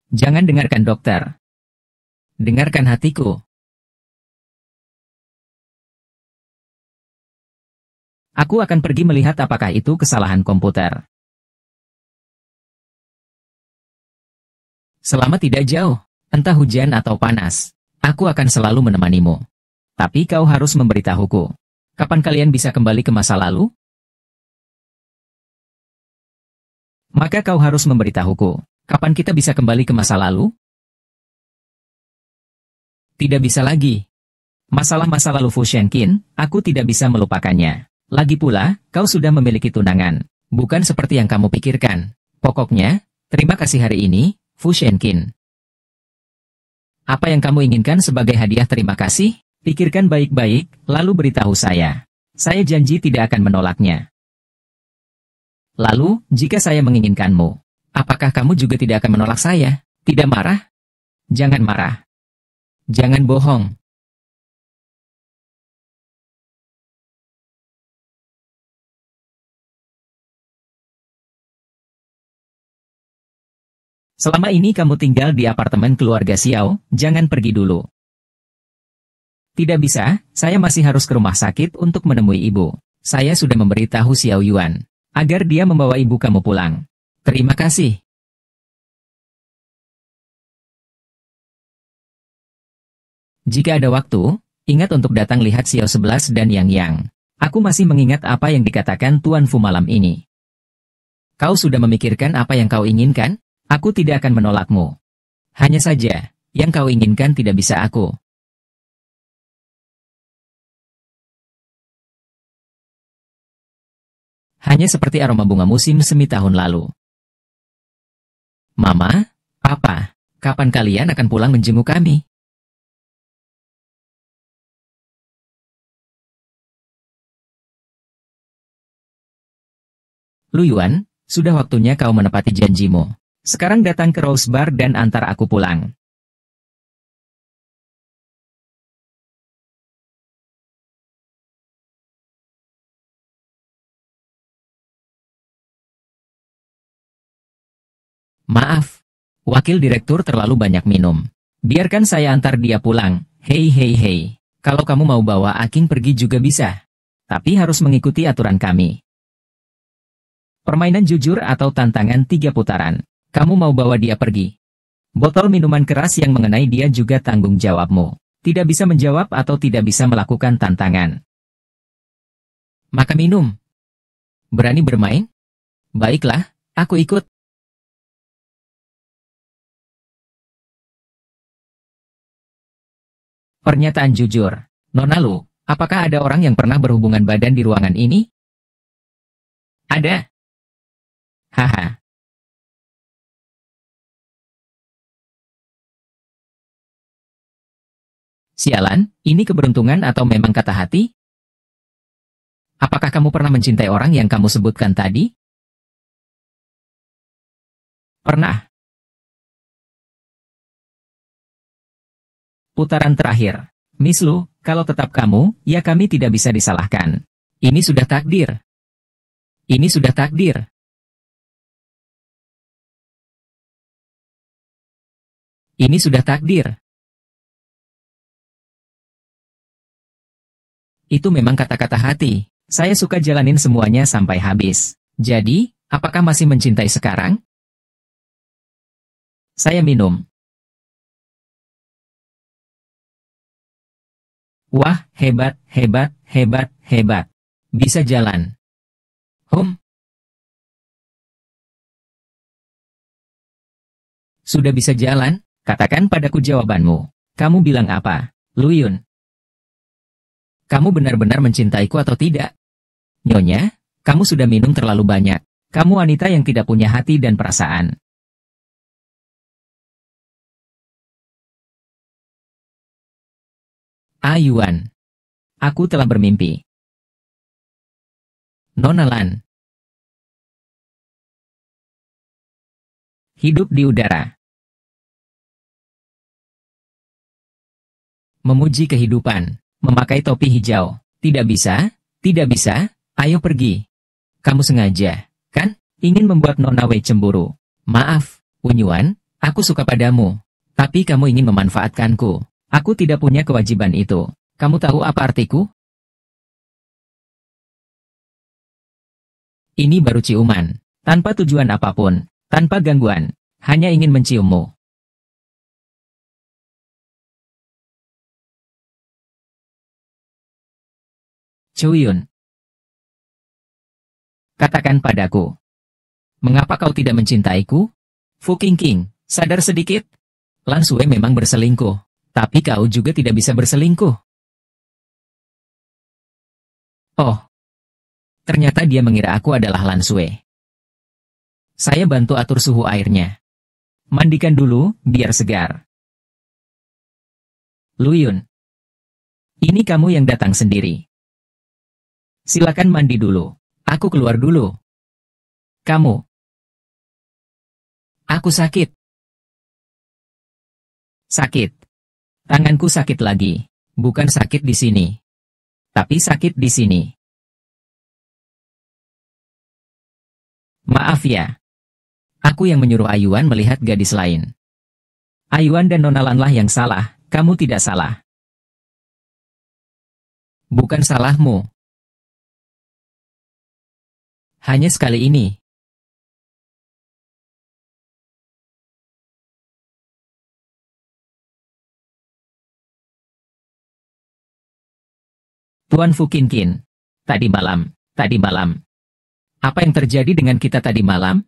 Jangan dengarkan dokter. Dengarkan hatiku. Aku akan pergi melihat apakah itu kesalahan komputer. Selama tidak jauh, entah hujan atau panas, aku akan selalu menemanimu. Tapi kau harus memberitahuku. Kapan kalian bisa kembali ke masa lalu? Maka kau harus memberitahuku. Kapan kita bisa kembali ke masa lalu? Tidak bisa lagi. Masalah masa lalu Fu Shenkin, aku tidak bisa melupakannya. Lagi pula, kau sudah memiliki tunangan. Bukan seperti yang kamu pikirkan. Pokoknya, terima kasih hari ini, Fu Shenkin. Apa yang kamu inginkan sebagai hadiah terima kasih? Pikirkan baik-baik, lalu beritahu saya. Saya janji tidak akan menolaknya. Lalu, jika saya menginginkanmu, apakah kamu juga tidak akan menolak saya? Tidak marah? Jangan marah. Jangan bohong. Selama ini kamu tinggal di apartemen keluarga Xiao, jangan pergi dulu. Tidak bisa, saya masih harus ke rumah sakit untuk menemui ibu. Saya sudah memberitahu Xiao Yuan, agar dia membawa ibu kamu pulang. Terima kasih. Jika ada waktu, ingat untuk datang lihat Xiao 11 dan Yang Yang. Aku masih mengingat apa yang dikatakan Tuan Fu malam ini. Kau sudah memikirkan apa yang kau inginkan? Aku tidak akan menolakmu. Hanya saja, yang kau inginkan tidak bisa aku. Hanya seperti aroma bunga musim semi tahun lalu. Mama, Papa, kapan kalian akan pulang menjenguk kami? Lu Yuan, sudah waktunya kau menepati janjimu. Sekarang datang ke Rose Bar dan antar aku pulang. Maaf, wakil direktur terlalu banyak minum. Biarkan saya antar dia pulang. Hei hei hei, kalau kamu mau bawa Aking pergi juga bisa. tapi harus mengikuti aturan kami. Permainan jujur atau tantangan 3 putaran. Kamu mau bawa dia pergi. Botol minuman keras yang mengenai dia juga tanggung jawabmu. Tidak bisa menjawab atau tidak bisa melakukan tantangan. Maka minum. Berani bermain? Baiklah, aku ikut. Pernyataan jujur. Nona Lu, apakah ada orang yang pernah berhubungan badan di ruangan ini? Ada. Haha. Sialan, ini keberuntungan atau memang kata hati? Apakah kamu pernah mencintai orang yang kamu sebutkan tadi? Pernah. Putaran terakhir. Miss Lu, kalau tetap kamu, ya kami tidak bisa disalahkan. Ini sudah takdir. Ini sudah takdir. Ini sudah takdir. Itu memang kata-kata hati. Saya suka jalanin semuanya sampai habis. Jadi, apakah masih mencintai sekarang? Saya minum. Wah, hebat, hebat, hebat, hebat. Bisa jalan. Sudah bisa jalan? Katakan padaku jawabanmu. Kamu bilang apa, Luyun? Kamu benar-benar mencintaiku atau tidak? Nyonya, kamu sudah minum terlalu banyak. Kamu wanita yang tidak punya hati dan perasaan. Yuan. Aku telah bermimpi. Nona Lan. Hidup di udara. Memuji kehidupan. Memakai topi hijau. Tidak bisa, tidak bisa, ayo pergi. Kamu sengaja, kan? Ingin membuat Nona Wei cemburu. Maaf, Unyuan, aku suka padamu. Tapi kamu ingin memanfaatkanku. Aku tidak punya kewajiban itu. Kamu tahu apa artiku? Ini baru ciuman. Tanpa tujuan apapun. Tanpa gangguan. Hanya ingin menciummu. Chuyun. Katakan padaku. Mengapa kau tidak mencintaiku? Fu Qingqing, sadar sedikit. Lan Sui memang berselingkuh. Tapi kau juga tidak bisa berselingkuh. Oh. Ternyata dia mengira aku adalah Lan Sui. Saya bantu atur suhu airnya. Mandikan dulu, biar segar. Luyun. Ini kamu yang datang sendiri. Silakan mandi dulu. Aku keluar dulu. Kamu. Aku sakit. Sakit. Tanganku sakit lagi. Bukan sakit di sini. Tapi sakit di sini. Maaf ya. Aku yang menyuruh Ayuan melihat gadis lain. Ayuan dan Nona Lanlah yang salah. Kamu tidak salah. Bukan salahmu. Hanya sekali ini. Tuan Fu Qingqing. Tadi malam. Apa yang terjadi dengan kita tadi malam?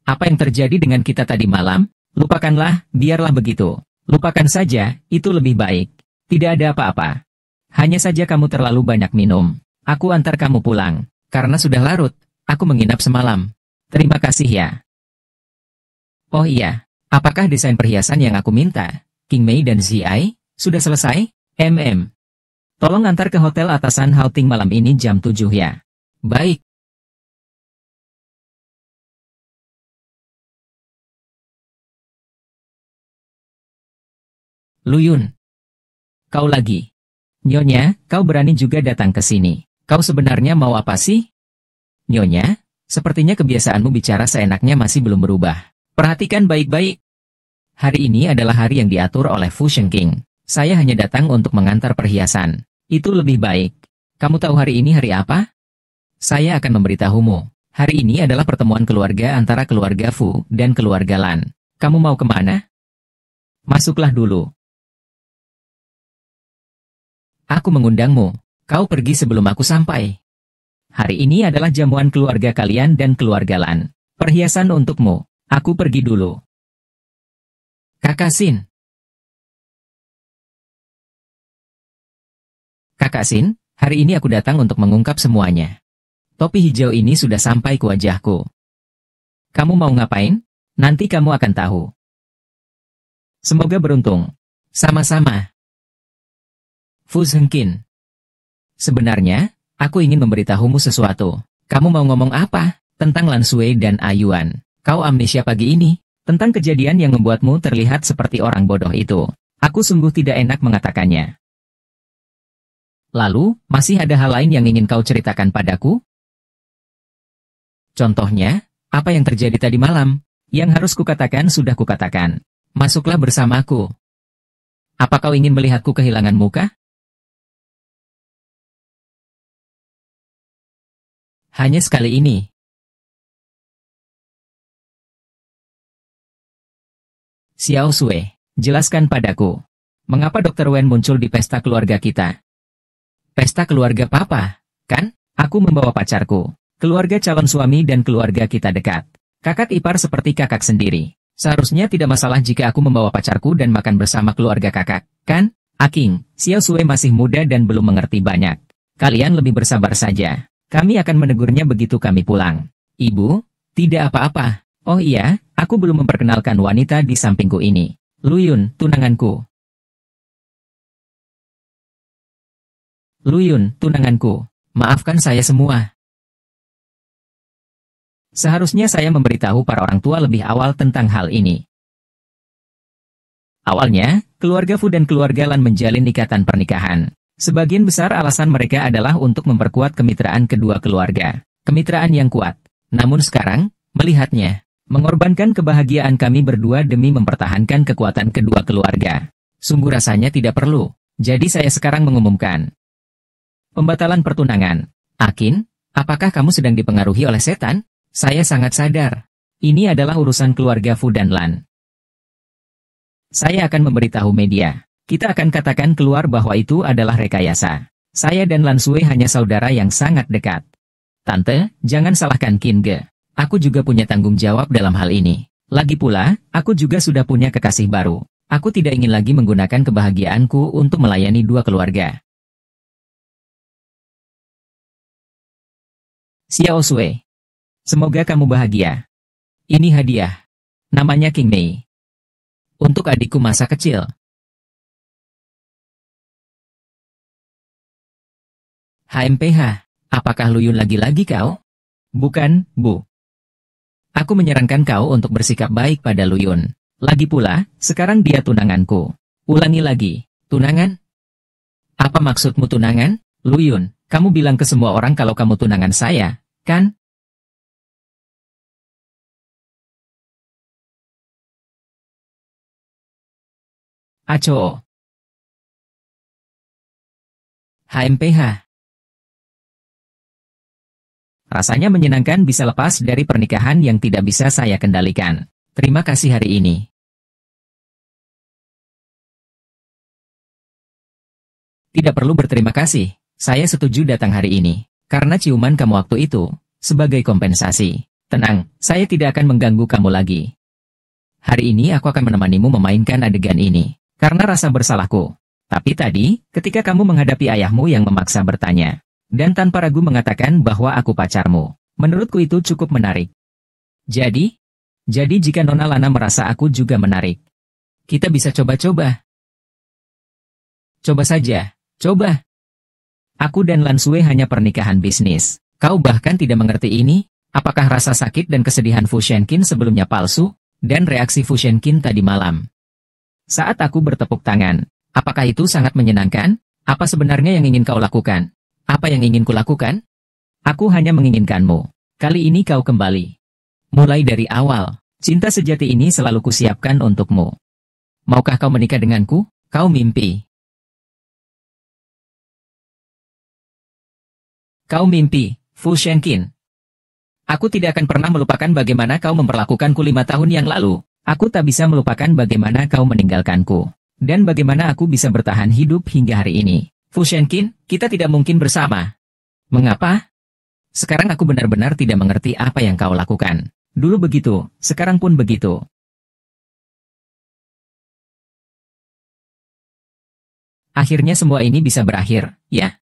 Apa yang terjadi dengan kita tadi malam? Lupakanlah, biarlah begitu. Lupakan saja, itu lebih baik. Tidak ada apa-apa. Hanya saja kamu terlalu banyak minum. Aku antar kamu pulang. Karena sudah larut, aku menginap semalam. Terima kasih ya. Oh iya, apakah desain perhiasan yang aku minta, King Mei dan Ziai, sudah selesai? Tolong antar ke hotel atasan Hao-Ting malam ini jam 7 ya. Baik. Luyun. Kau lagi. Nyonya, kau berani juga datang ke sini. Kau sebenarnya mau apa sih? Nyonya, sepertinya kebiasaanmu bicara seenaknya masih belum berubah. Perhatikan baik-baik. Hari ini adalah hari yang diatur oleh Fu Shengqing. Saya hanya datang untuk mengantar perhiasan. Itu lebih baik. Kamu tahu hari ini hari apa? Saya akan memberitahumu. Hari ini adalah pertemuan keluarga antara keluarga Fu dan keluarga Lan. Kamu mau kemana? Masuklah dulu. Aku mengundangmu. Kau pergi sebelum aku sampai. Hari ini adalah jamuan keluarga kalian dan keluarga Lan. Perhiasan untukmu. Aku pergi dulu. Kakak Sin. Kakak Sin, hari ini aku datang untuk mengungkap semuanya. Topi hijau ini sudah sampai ke wajahku. Kamu mau ngapain? Nanti kamu akan tahu. Semoga beruntung. Sama-sama. Fu Zhengqin. Sebenarnya, aku ingin memberitahumu sesuatu. Kamu mau ngomong apa? Tentang Lan Sui dan Ayuan. Kau amnesia pagi ini? Tentang kejadian yang membuatmu terlihat seperti orang bodoh itu. Aku sungguh tidak enak mengatakannya. Lalu, masih ada hal lain yang ingin kau ceritakan padaku? Contohnya, apa yang terjadi tadi malam? Yang harus kukatakan sudah kukatakan. Masuklah bersamaku. Apa kau ingin melihatku kehilangan muka? Hanya sekali ini. Xiao Sui, jelaskan padaku. Mengapa Dr. Wen muncul di pesta keluarga kita? Pesta keluarga papa, kan? Aku membawa pacarku. Keluarga calon suami dan keluarga kita dekat. Kakak ipar seperti kakak sendiri. Seharusnya tidak masalah jika aku membawa pacarku dan makan bersama keluarga kakak, kan? Aking, Xiao Sui masih muda dan belum mengerti banyak. Kalian lebih bersabar saja. Kami akan menegurnya begitu kami pulang. Ibu, tidak apa-apa. Oh iya, aku belum memperkenalkan wanita di sampingku ini. Luyun, tunanganku. Luyun, tunanganku. Maafkan saya semua. Seharusnya saya memberitahu para orang tua lebih awal tentang hal ini. Awalnya, keluarga Fu dan keluarga Lan menjalin ikatan pernikahan. Sebagian besar alasan mereka adalah untuk memperkuat kemitraan kedua keluarga. Kemitraan yang kuat. Namun sekarang, melihatnya, mengorbankan kebahagiaan kami berdua demi mempertahankan kekuatan kedua keluarga. Sungguh rasanya tidak perlu. Jadi saya sekarang mengumumkan. Pembatalan pertunangan. Akin, apakah kamu sedang dipengaruhi oleh setan? Saya sangat sadar. Ini adalah urusan keluarga Fu dan Lan. Saya akan memberitahu media. Kita akan katakan keluar bahwa itu adalah rekayasa. Saya dan Lan Sui hanya saudara yang sangat dekat. Tante, jangan salahkan Qin Ge. Aku juga punya tanggung jawab dalam hal ini. Lagi pula, aku juga sudah punya kekasih baru. Aku tidak ingin lagi menggunakan kebahagiaanku untuk melayani dua keluarga. Xiao Sui. Semoga kamu bahagia. Ini hadiah. Namanya King Mei. Untuk adikku masa kecil. HMPH, apakah Luyun lagi-lagi kau? Bukan, Bu. Aku menyarankan kau untuk bersikap baik pada Luyun. Lagi pula, sekarang dia tunanganku. Ulangi lagi, tunangan? Apa maksudmu tunangan? Luyun, kamu bilang ke semua orang kalau kamu tunangan saya, kan? Aco. HMPH. Rasanya menyenangkan bisa lepas dari pernikahan yang tidak bisa saya kendalikan. Terima kasih hari ini. Tidak perlu berterima kasih. Saya setuju datang hari ini. Karena ciuman kamu waktu itu, sebagai kompensasi. Tenang, saya tidak akan mengganggu kamu lagi. Hari ini aku akan menemanimu memainkan adegan ini. Karena rasa bersalahku. Tapi tadi, ketika kamu menghadapi ayahmu yang memaksa bertanya, dan tanpa ragu mengatakan bahwa aku pacarmu, menurutku itu cukup menarik. Jadi jika Nona Lana merasa aku juga menarik, kita bisa coba-coba. Coba saja, coba. Aku dan Lan Sui hanya pernikahan bisnis. Kau bahkan tidak mengerti ini? Apakah rasa sakit dan kesedihan Fu Shenqin sebelumnya palsu? Dan reaksi Fu Shenqin tadi malam? Saat aku bertepuk tangan, apakah itu sangat menyenangkan? Apa sebenarnya yang ingin kau lakukan? Apa yang ingin kulakukan? Aku hanya menginginkanmu. Kali ini kau kembali. Mulai dari awal, cinta sejati ini selalu kusiapkan untukmu. Maukah kau menikah denganku? Kau mimpi. Kau mimpi, Fu Shenqin. Aku tidak akan pernah melupakan bagaimana kau memperlakukanku 5 tahun yang lalu. Aku tak bisa melupakan bagaimana kau meninggalkanku. Dan bagaimana aku bisa bertahan hidup hingga hari ini. Fu Shenqin, kita tidak mungkin bersama. Mengapa? Sekarang aku benar-benar tidak mengerti apa yang kau lakukan. Dulu begitu, sekarang pun begitu. Akhirnya semua ini bisa berakhir, ya?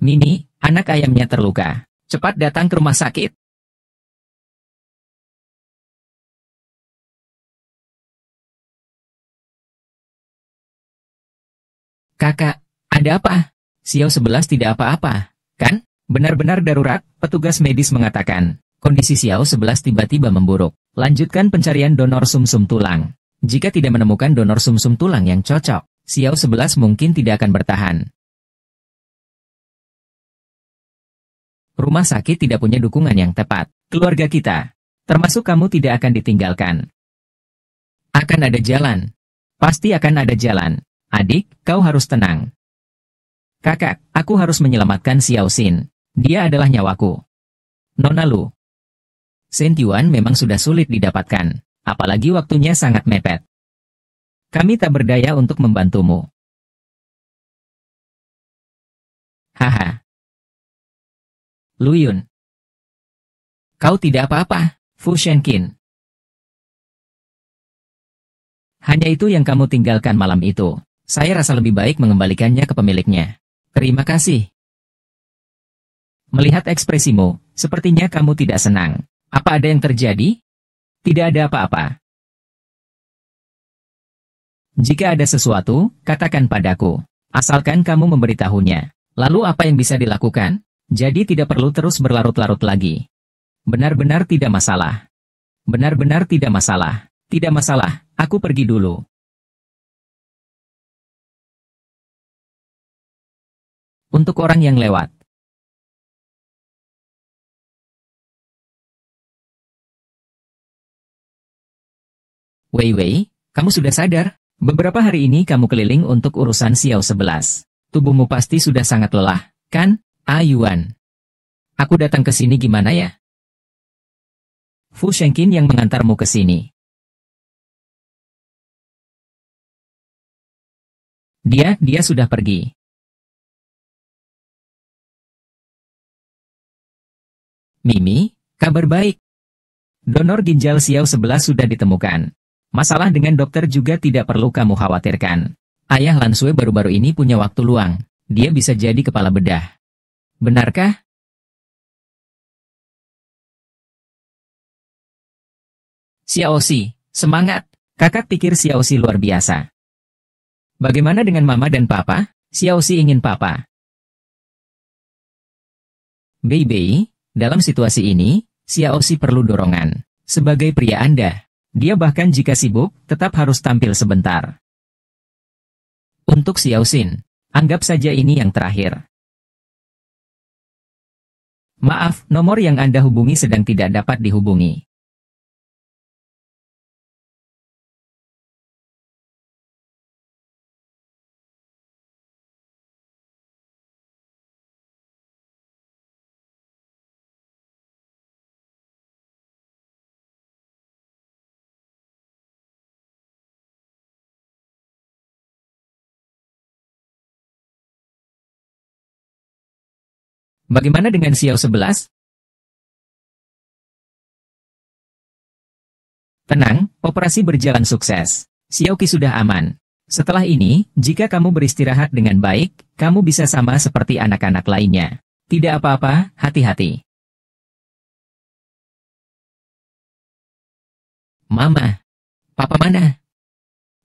Mini, anak ayamnya terluka. Cepat datang ke rumah sakit. Kakak, ada apa? Xiao 11 tidak apa-apa, kan? Benar-benar darurat, petugas medis mengatakan. Kondisi Xiao 11 tiba-tiba memburuk. Lanjutkan pencarian donor sumsum tulang. Jika tidak menemukan donor sumsum tulang yang cocok, Xiao 11 mungkin tidak akan bertahan. Rumah sakit tidak punya dukungan yang tepat. Keluarga kita, termasuk kamu, tidak akan ditinggalkan. Akan ada jalan. Pasti akan ada jalan. Adik, kau harus tenang. Kakak, aku harus menyelamatkan Xiao Xin. Dia adalah nyawaku. Nona Lu. Shen Yuan memang sudah sulit didapatkan. Apalagi waktunya sangat mepet. Kami tak berdaya untuk membantumu. Haha. Lu Yun. Kau tidak apa-apa, Fu Shenqin. Hanya itu yang kamu tinggalkan malam itu. Saya rasa lebih baik mengembalikannya ke pemiliknya. Terima kasih. Melihat ekspresimu, sepertinya kamu tidak senang. Apa ada yang terjadi? Tidak ada apa-apa. Jika ada sesuatu, katakan padaku. Asalkan kamu memberitahunya. Lalu apa yang bisa dilakukan? Jadi tidak perlu terus berlarut-larut lagi. Benar-benar tidak masalah. Benar-benar tidak masalah. Tidak masalah, aku pergi dulu. Untuk orang yang lewat. Wei Wei, kamu sudah sadar? Beberapa hari ini kamu keliling untuk urusan Xiao 11. Tubuhmu pasti sudah sangat lelah, kan? Yuan. Aku datang ke sini gimana ya? Fu Shenqin yang mengantarmu ke sini. Dia sudah pergi. Mimi, kabar baik. Donor ginjal Xiao 11 sudah ditemukan. Masalah dengan dokter juga tidak perlu kamu khawatirkan. Ayah Lansue baru-baru ini punya waktu luang. Dia bisa jadi kepala bedah. Benarkah? Xiaoxi, semangat. Kakak pikir Xiaoxi luar biasa. Bagaimana dengan mama dan papa? Xiaoxi ingin papa. Bei, dalam situasi ini, Xiaoxi perlu dorongan. Sebagai pria Anda, dia bahkan jika sibuk, tetap harus tampil sebentar. Untuk Xiaoxin, anggap saja ini yang terakhir. Maaf, nomor yang Anda hubungi sedang tidak dapat dihubungi. Bagaimana dengan Xiao 11? Tenang, operasi berjalan sukses. Xiaoqi sudah aman. Setelah ini, jika kamu beristirahat dengan baik, kamu bisa sama seperti anak-anak lainnya. Tidak apa-apa, hati-hati. Mama. Papa mana?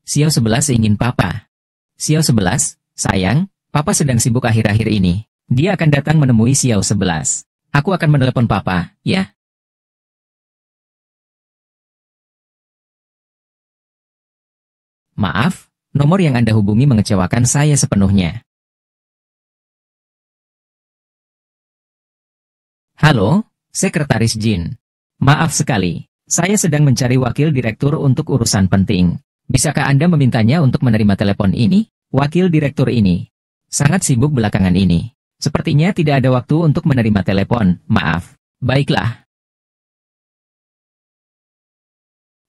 Xiao 11 ingin papa. Xiao 11, sayang, papa sedang sibuk akhir-akhir ini. Dia akan datang menemui Xiao 11. Aku akan menelepon papa, ya? Maaf, nomor yang Anda hubungi mengecewakan saya sepenuhnya. Halo, Sekretaris Jin. Maaf sekali, saya sedang mencari wakil direktur untuk urusan penting. Bisakah Anda memintanya untuk menerima telepon ini? Wakil direktur ini sangat sibuk belakangan ini. Sepertinya tidak ada waktu untuk menerima telepon, maaf. Baiklah.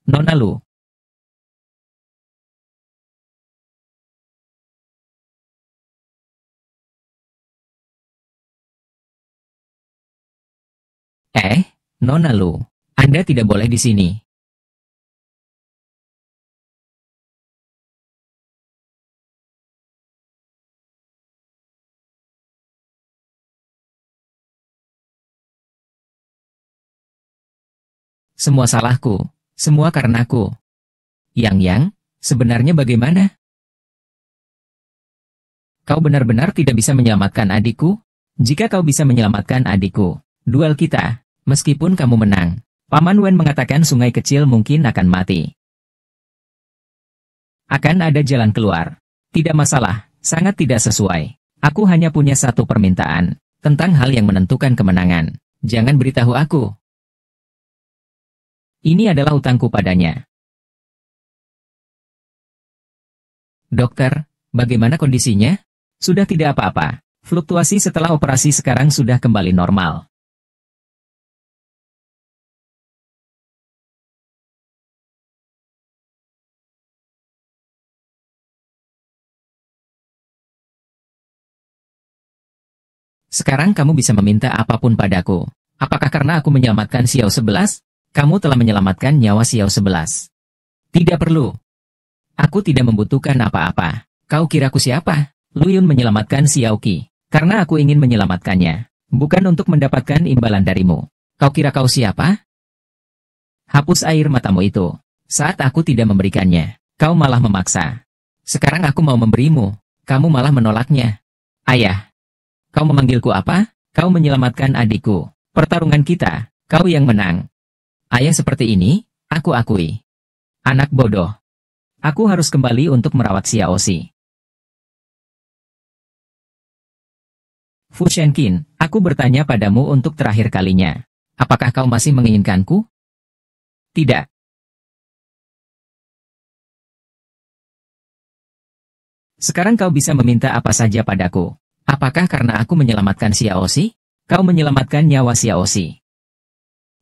Nona Lu. Nona Lu. Anda tidak boleh di sini. Semua salahku. Semua karenaku. Yang, sebenarnya bagaimana? Kau benar-benar tidak bisa menyelamatkan adikku? Jika kau bisa menyelamatkan adikku, duel kita, meskipun kamu menang. Paman Wen mengatakan sungai kecil mungkin akan mati. Akan ada jalan keluar. Tidak masalah, sangat tidak sesuai. Aku hanya punya satu permintaan, tentang hal yang menentukan kemenangan. Jangan beritahu aku. Ini adalah utangku padanya. Dokter, bagaimana kondisinya? Sudah tidak apa-apa. Fluktuasi setelah operasi sekarang sudah kembali normal. Sekarang kamu bisa meminta apapun padaku. Apakah karena aku menyelamatkan Xiao 11? Kamu telah menyelamatkan nyawa Xiao 11. Tidak perlu. Aku tidak membutuhkan apa-apa. Kau kiraku siapa? Lu Yun menyelamatkan Xiao Qi. Karena aku ingin menyelamatkannya. Bukan untuk mendapatkan imbalan darimu. Kau kira kau siapa? Hapus air matamu itu. Saat aku tidak memberikannya, kau malah memaksa. Sekarang aku mau memberimu. Kamu malah menolaknya. Ayah. Kau memanggilku apa? Kau menyelamatkan adikku. Pertarungan kita, kau yang menang. Ayah seperti ini, aku akui. Anak bodoh. Aku harus kembali untuk merawat Xiaoxi. Fu Shenqin, aku bertanya padamu untuk terakhir kalinya. Apakah kau masih menginginkanku? Tidak. Sekarang kau bisa meminta apa saja padaku. Apakah karena aku menyelamatkan Xiaoxi? Kau menyelamatkan nyawa Xiaoxi.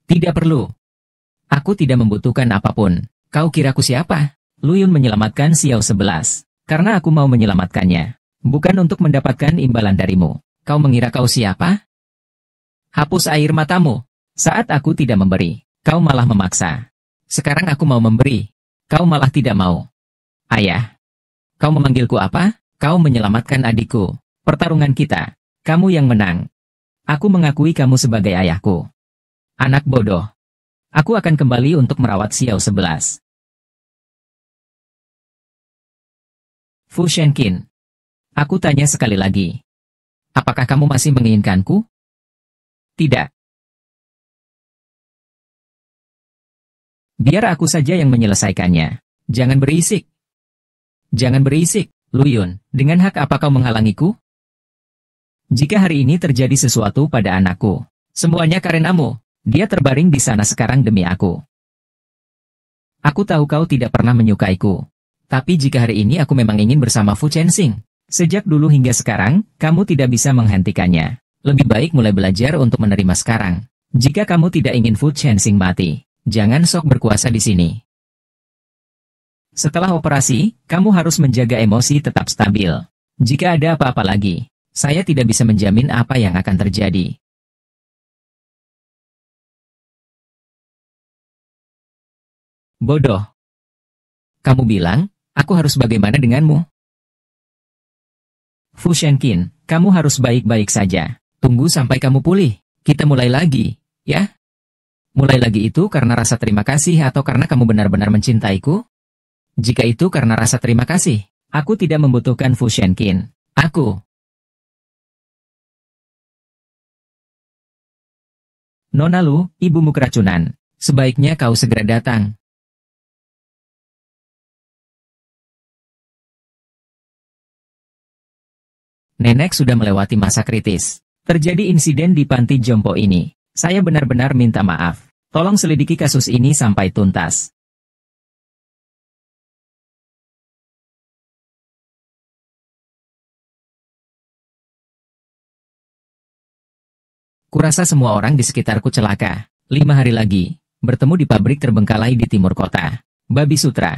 Tidak perlu. Aku tidak membutuhkan apapun. Kau kiraku siapa? Lu Yun menyelamatkan Xiao 11. Karena aku mau menyelamatkannya. Bukan untuk mendapatkan imbalan darimu. Kau mengira kau siapa? Hapus air matamu. Saat aku tidak memberi, kau malah memaksa. Sekarang aku mau memberi. Kau malah tidak mau. Ayah. Kau memanggilku apa? Kau menyelamatkan adikku. Pertarungan kita. Kamu yang menang. Aku mengakui kamu sebagai ayahku. Anak bodoh. Aku akan kembali untuk merawat Xiao 11. Fu Shenqin. Aku tanya sekali lagi. Apakah kamu masih menginginkanku? Tidak. Biar aku saja yang menyelesaikannya. Jangan berisik. Jangan berisik, Lu Yun. Dengan hak apa kau menghalangiku? Jika hari ini terjadi sesuatu pada anakku, semuanya karenamu. Dia terbaring di sana sekarang demi aku. Aku tahu kau tidak pernah menyukaiku. Tapi jika hari ini aku memang ingin bersama Fu Chenxing, sejak dulu hingga sekarang, kamu tidak bisa menghentikannya. Lebih baik mulai belajar untuk menerima sekarang. Jika kamu tidak ingin Fu Chenxing mati, jangan sok berkuasa di sini. Setelah operasi, kamu harus menjaga emosi tetap stabil. Jika ada apa-apa lagi, saya tidak bisa menjamin apa yang akan terjadi. Bodoh. Kamu bilang, aku harus bagaimana denganmu? Fu Shenqin, kamu harus baik-baik saja. Tunggu sampai kamu pulih. Kita mulai lagi, ya? Mulai lagi itu karena rasa terima kasih atau karena kamu benar-benar mencintaiku? Jika itu karena rasa terima kasih, aku tidak membutuhkan Fu Shenqin. Aku. Nona Lu, ibumu keracunan. Sebaiknya kau segera datang. Nenek sudah melewati masa kritis. Terjadi insiden di panti jompo ini. Saya benar-benar minta maaf. Tolong selidiki kasus ini sampai tuntas. Kurasa semua orang di sekitarku celaka. 5 hari lagi, bertemu di pabrik terbengkalai di timur kota. Babi Sutra.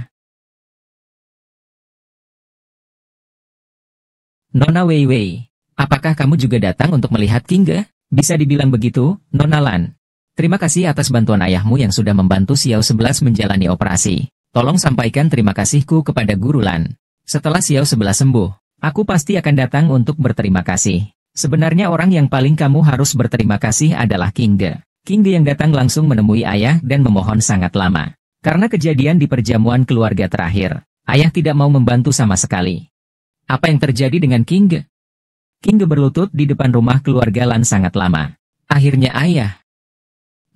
Nona Wei Wei, apakah kamu juga datang untuk melihat Kingge? Bisa dibilang begitu, Nona Lan. Terima kasih atas bantuan ayahmu yang sudah membantu Xiao 11 menjalani operasi. Tolong sampaikan terima kasihku kepada Guru Lan. Setelah Xiao 11 sembuh, aku pasti akan datang untuk berterima kasih. Sebenarnya orang yang paling kamu harus berterima kasih adalah Kingge. Kingge yang datang langsung menemui ayah dan memohon sangat lama. Karena kejadian di perjamuan keluarga terakhir, ayah tidak mau membantu sama sekali. Apa yang terjadi dengan Kingge? Kingge berlutut di depan rumah keluarga Lan sangat lama. Akhirnya ayah.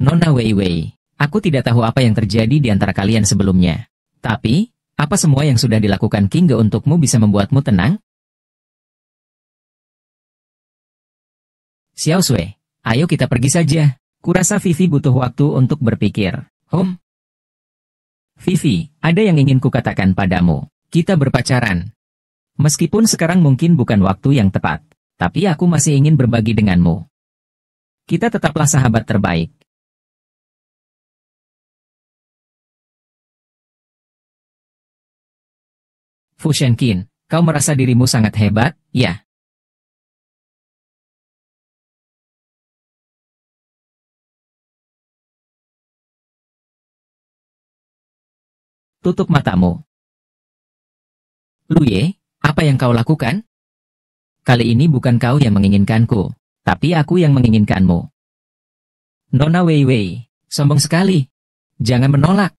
Nona Wei Wei, aku tidak tahu apa yang terjadi di antara kalian sebelumnya. Tapi, apa semua yang sudah dilakukan Kingge untukmu bisa membuatmu tenang? Xiao Sui, ayo kita pergi saja. Kurasa Vivi butuh waktu untuk berpikir. Vivi, ada yang ingin kukatakan padamu. Kita berpacaran. Meskipun sekarang mungkin bukan waktu yang tepat, tapi aku masih ingin berbagi denganmu. Kita tetaplah sahabat terbaik. Fu Shenqin, kau merasa dirimu sangat hebat, ya? Tutup matamu. Luye, apa yang kau lakukan? Kali ini bukan kau yang menginginkanku, tapi aku yang menginginkanmu. Nona Wei Wei, sombong sekali. Jangan menolak.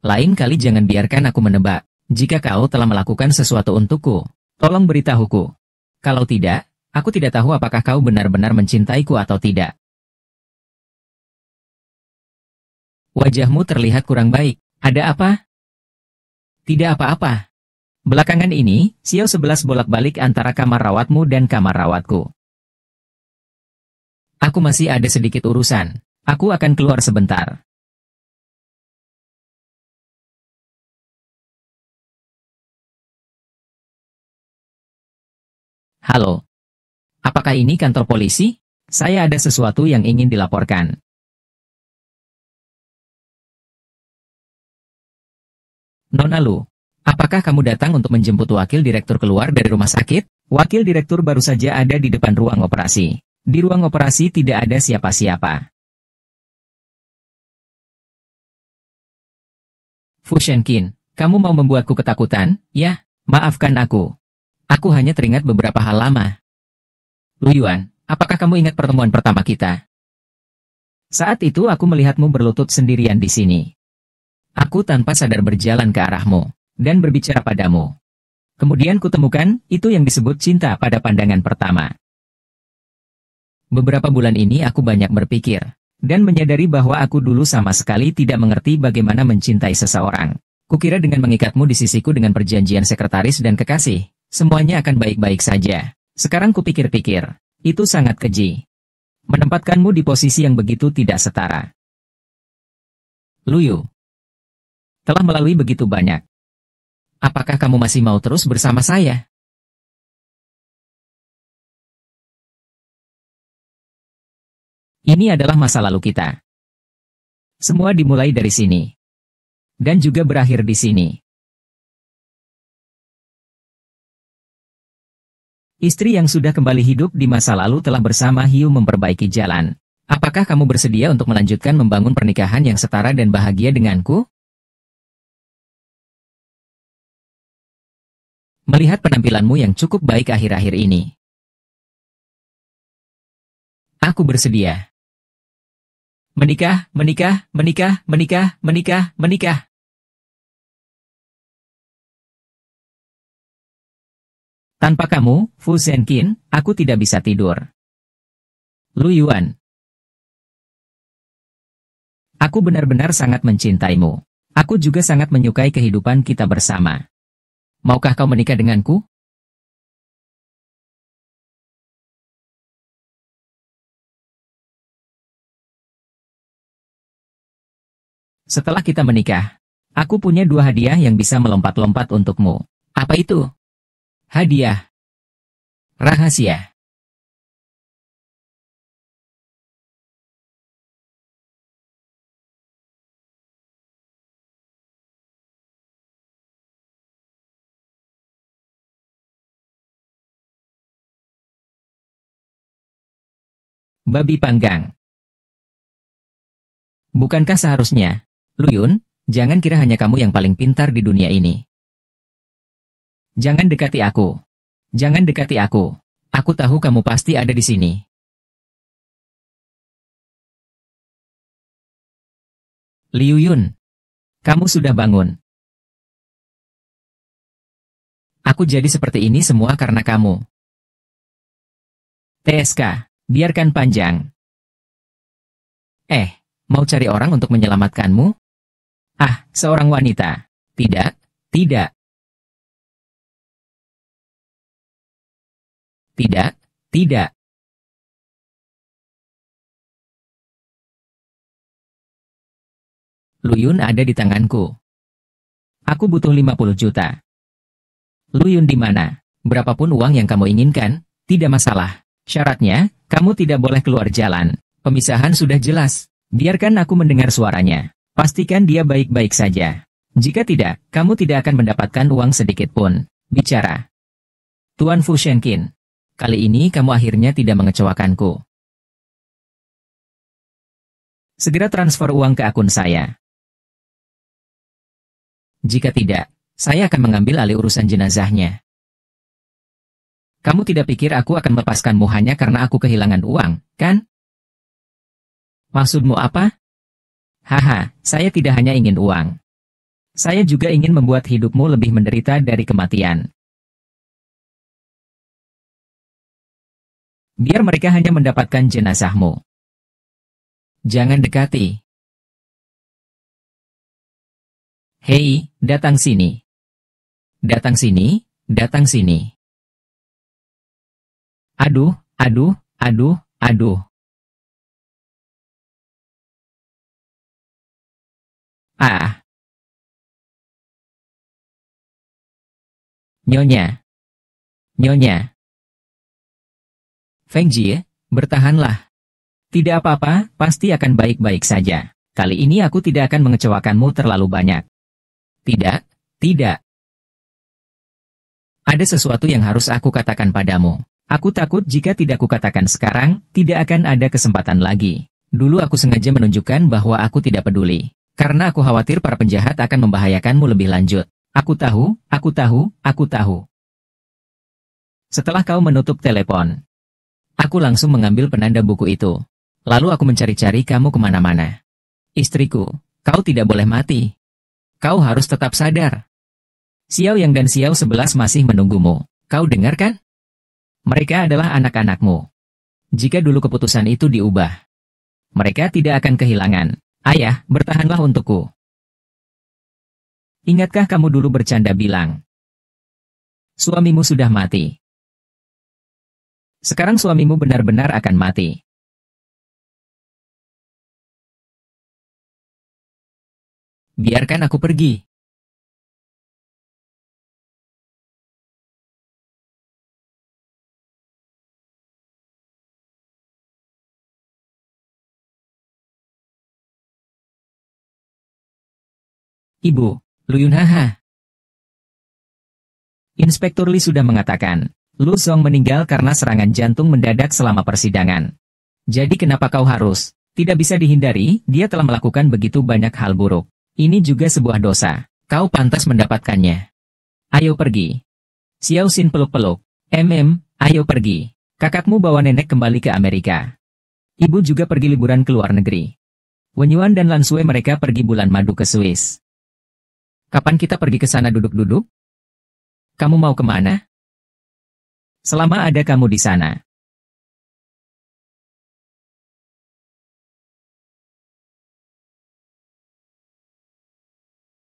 Lain kali jangan biarkan aku menebak. Jika kau telah melakukan sesuatu untukku, tolong beritahuku. Kalau tidak, aku tidak tahu apakah kau benar-benar mencintaiku atau tidak. Wajahmu terlihat kurang baik. Ada apa? Tidak apa-apa. Belakangan ini, Xiao 11 bolak-balik antara kamar rawatmu dan kamar rawatku. Aku masih ada sedikit urusan. Aku akan keluar sebentar. Halo. Apakah ini kantor polisi? Saya ada sesuatu yang ingin dilaporkan. Nona Lu, apakah kamu datang untuk menjemput wakil direktur keluar dari rumah sakit? Wakil direktur baru saja ada di depan ruang operasi. Di ruang operasi tidak ada siapa-siapa. Fu Shenqin, kamu mau membuatku ketakutan? Ya, maafkan aku. Aku hanya teringat beberapa hal lama. Lu Yuan, apakah kamu ingat pertemuan pertama kita? Saat itu aku melihatmu berlutut sendirian di sini. Aku tanpa sadar berjalan ke arahmu, dan berbicara padamu. Kemudian kutemukan, itu yang disebut cinta pada pandangan pertama. Beberapa bulan ini aku banyak berpikir, dan menyadari bahwa aku dulu sama sekali tidak mengerti bagaimana mencintai seseorang. Kukira dengan mengikatmu di sisiku dengan perjanjian sekretaris dan kekasih, semuanya akan baik-baik saja. Sekarang kupikir-pikir, itu sangat keji. Menempatkanmu di posisi yang begitu tidak setara. Luyu telah melalui begitu banyak. Apakah kamu masih mau terus bersama saya? Ini adalah masa lalu kita. Semua dimulai dari sini. Dan juga berakhir di sini. Istri yang sudah kembali hidup di masa lalu telah bersama Hiu memperbaiki jalan. Apakah kamu bersedia untuk melanjutkan membangun pernikahan yang setara dan bahagia denganku? Melihat penampilanmu yang cukup baik akhir-akhir ini. Aku bersedia. Menikah, menikah, menikah, menikah, menikah, menikah. Tanpa kamu, Fu Shenqin, aku tidak bisa tidur. Lu Yuan. Aku benar-benar sangat mencintaimu. Aku juga sangat menyukai kehidupan kita bersama. Maukah kau menikah denganku? Setelah kita menikah, aku punya 2 hadiah yang bisa melompat-lompat untukmu. Apa itu? Hadiah. Rahasia. Babi panggang. Bukankah seharusnya? Luyun, jangan kira hanya kamu yang paling pintar di dunia ini. Jangan dekati aku. Jangan dekati aku. Aku tahu kamu pasti ada di sini. Liu Yun, kamu sudah bangun. Aku jadi seperti ini semua karena kamu. TSK. Biarkan panjang. Mau cari orang untuk menyelamatkanmu? Ah, seorang wanita. Tidak, tidak. Tidak, tidak. Luyun ada di tanganku. Aku butuh 50 juta. Luyun di mana? Berapapun uang yang kamu inginkan, tidak masalah. Syaratnya, kamu tidak boleh keluar jalan. Pemisahan sudah jelas. Biarkan aku mendengar suaranya. Pastikan dia baik-baik saja. Jika tidak, kamu tidak akan mendapatkan uang sedikit pun. Bicara. Tuan Fu Shenkin. Kali ini kamu akhirnya tidak mengecewakanku. Segera transfer uang ke akun saya. Jika tidak, saya akan mengambil alih urusan jenazahnya. Kamu tidak pikir aku akan melepaskanmu hanya karena aku kehilangan uang, kan? Maksudmu apa? Haha, saya tidak hanya ingin uang. Saya juga ingin membuat hidupmu lebih menderita dari kematian. Biar mereka hanya mendapatkan jenazahmu. Jangan dekati. Hei, datang sini. Datang sini, datang sini. Aduh, aduh, aduh, aduh. Ah. Nyonya. Nyonya. Feng Jie, bertahanlah. Tidak apa-apa, pasti akan baik-baik saja. Kali ini aku tidak akan mengecewakanmu terlalu banyak. Tidak, tidak. Ada sesuatu yang harus aku katakan padamu. Aku takut jika tidak kukatakan sekarang, tidak akan ada kesempatan lagi. Dulu aku sengaja menunjukkan bahwa aku tidak peduli. Karena aku khawatir para penjahat akan membahayakanmu lebih lanjut. Aku tahu, aku tahu, aku tahu. Setelah kau menutup telepon, aku langsung mengambil penanda buku itu. Lalu aku mencari-cari kamu kemana-mana. Istriku, kau tidak boleh mati. Kau harus tetap sadar. Xiao Yang dan Xiao 11 masih menunggumu. Kau dengar kan? Mereka adalah anak-anakmu. Jika dulu keputusan itu diubah, mereka tidak akan kehilangan. Ayah, bertahanlah untukku. Ingatkah kamu dulu bercanda bilang, suamimu sudah mati. Sekarang suamimu benar-benar akan mati. Biarkan aku pergi. Ibu, Luyun haha. Inspektur Li sudah mengatakan, Lu Song meninggal karena serangan jantung mendadak selama persidangan. Jadi kenapa kau harus? Tidak bisa dihindari, dia telah melakukan begitu banyak hal buruk. Ini juga sebuah dosa. Kau pantas mendapatkannya. Ayo pergi. Xiao Xin peluk-peluk. Ayo pergi. Kakakmu bawa nenek kembali ke Amerika. Ibu juga pergi liburan ke luar negeri. Wen Yuan dan Lan Sui mereka pergi bulan madu ke Swiss. Kapan kita pergi ke sana duduk-duduk? Kamu mau kemana? Selama ada kamu di sana,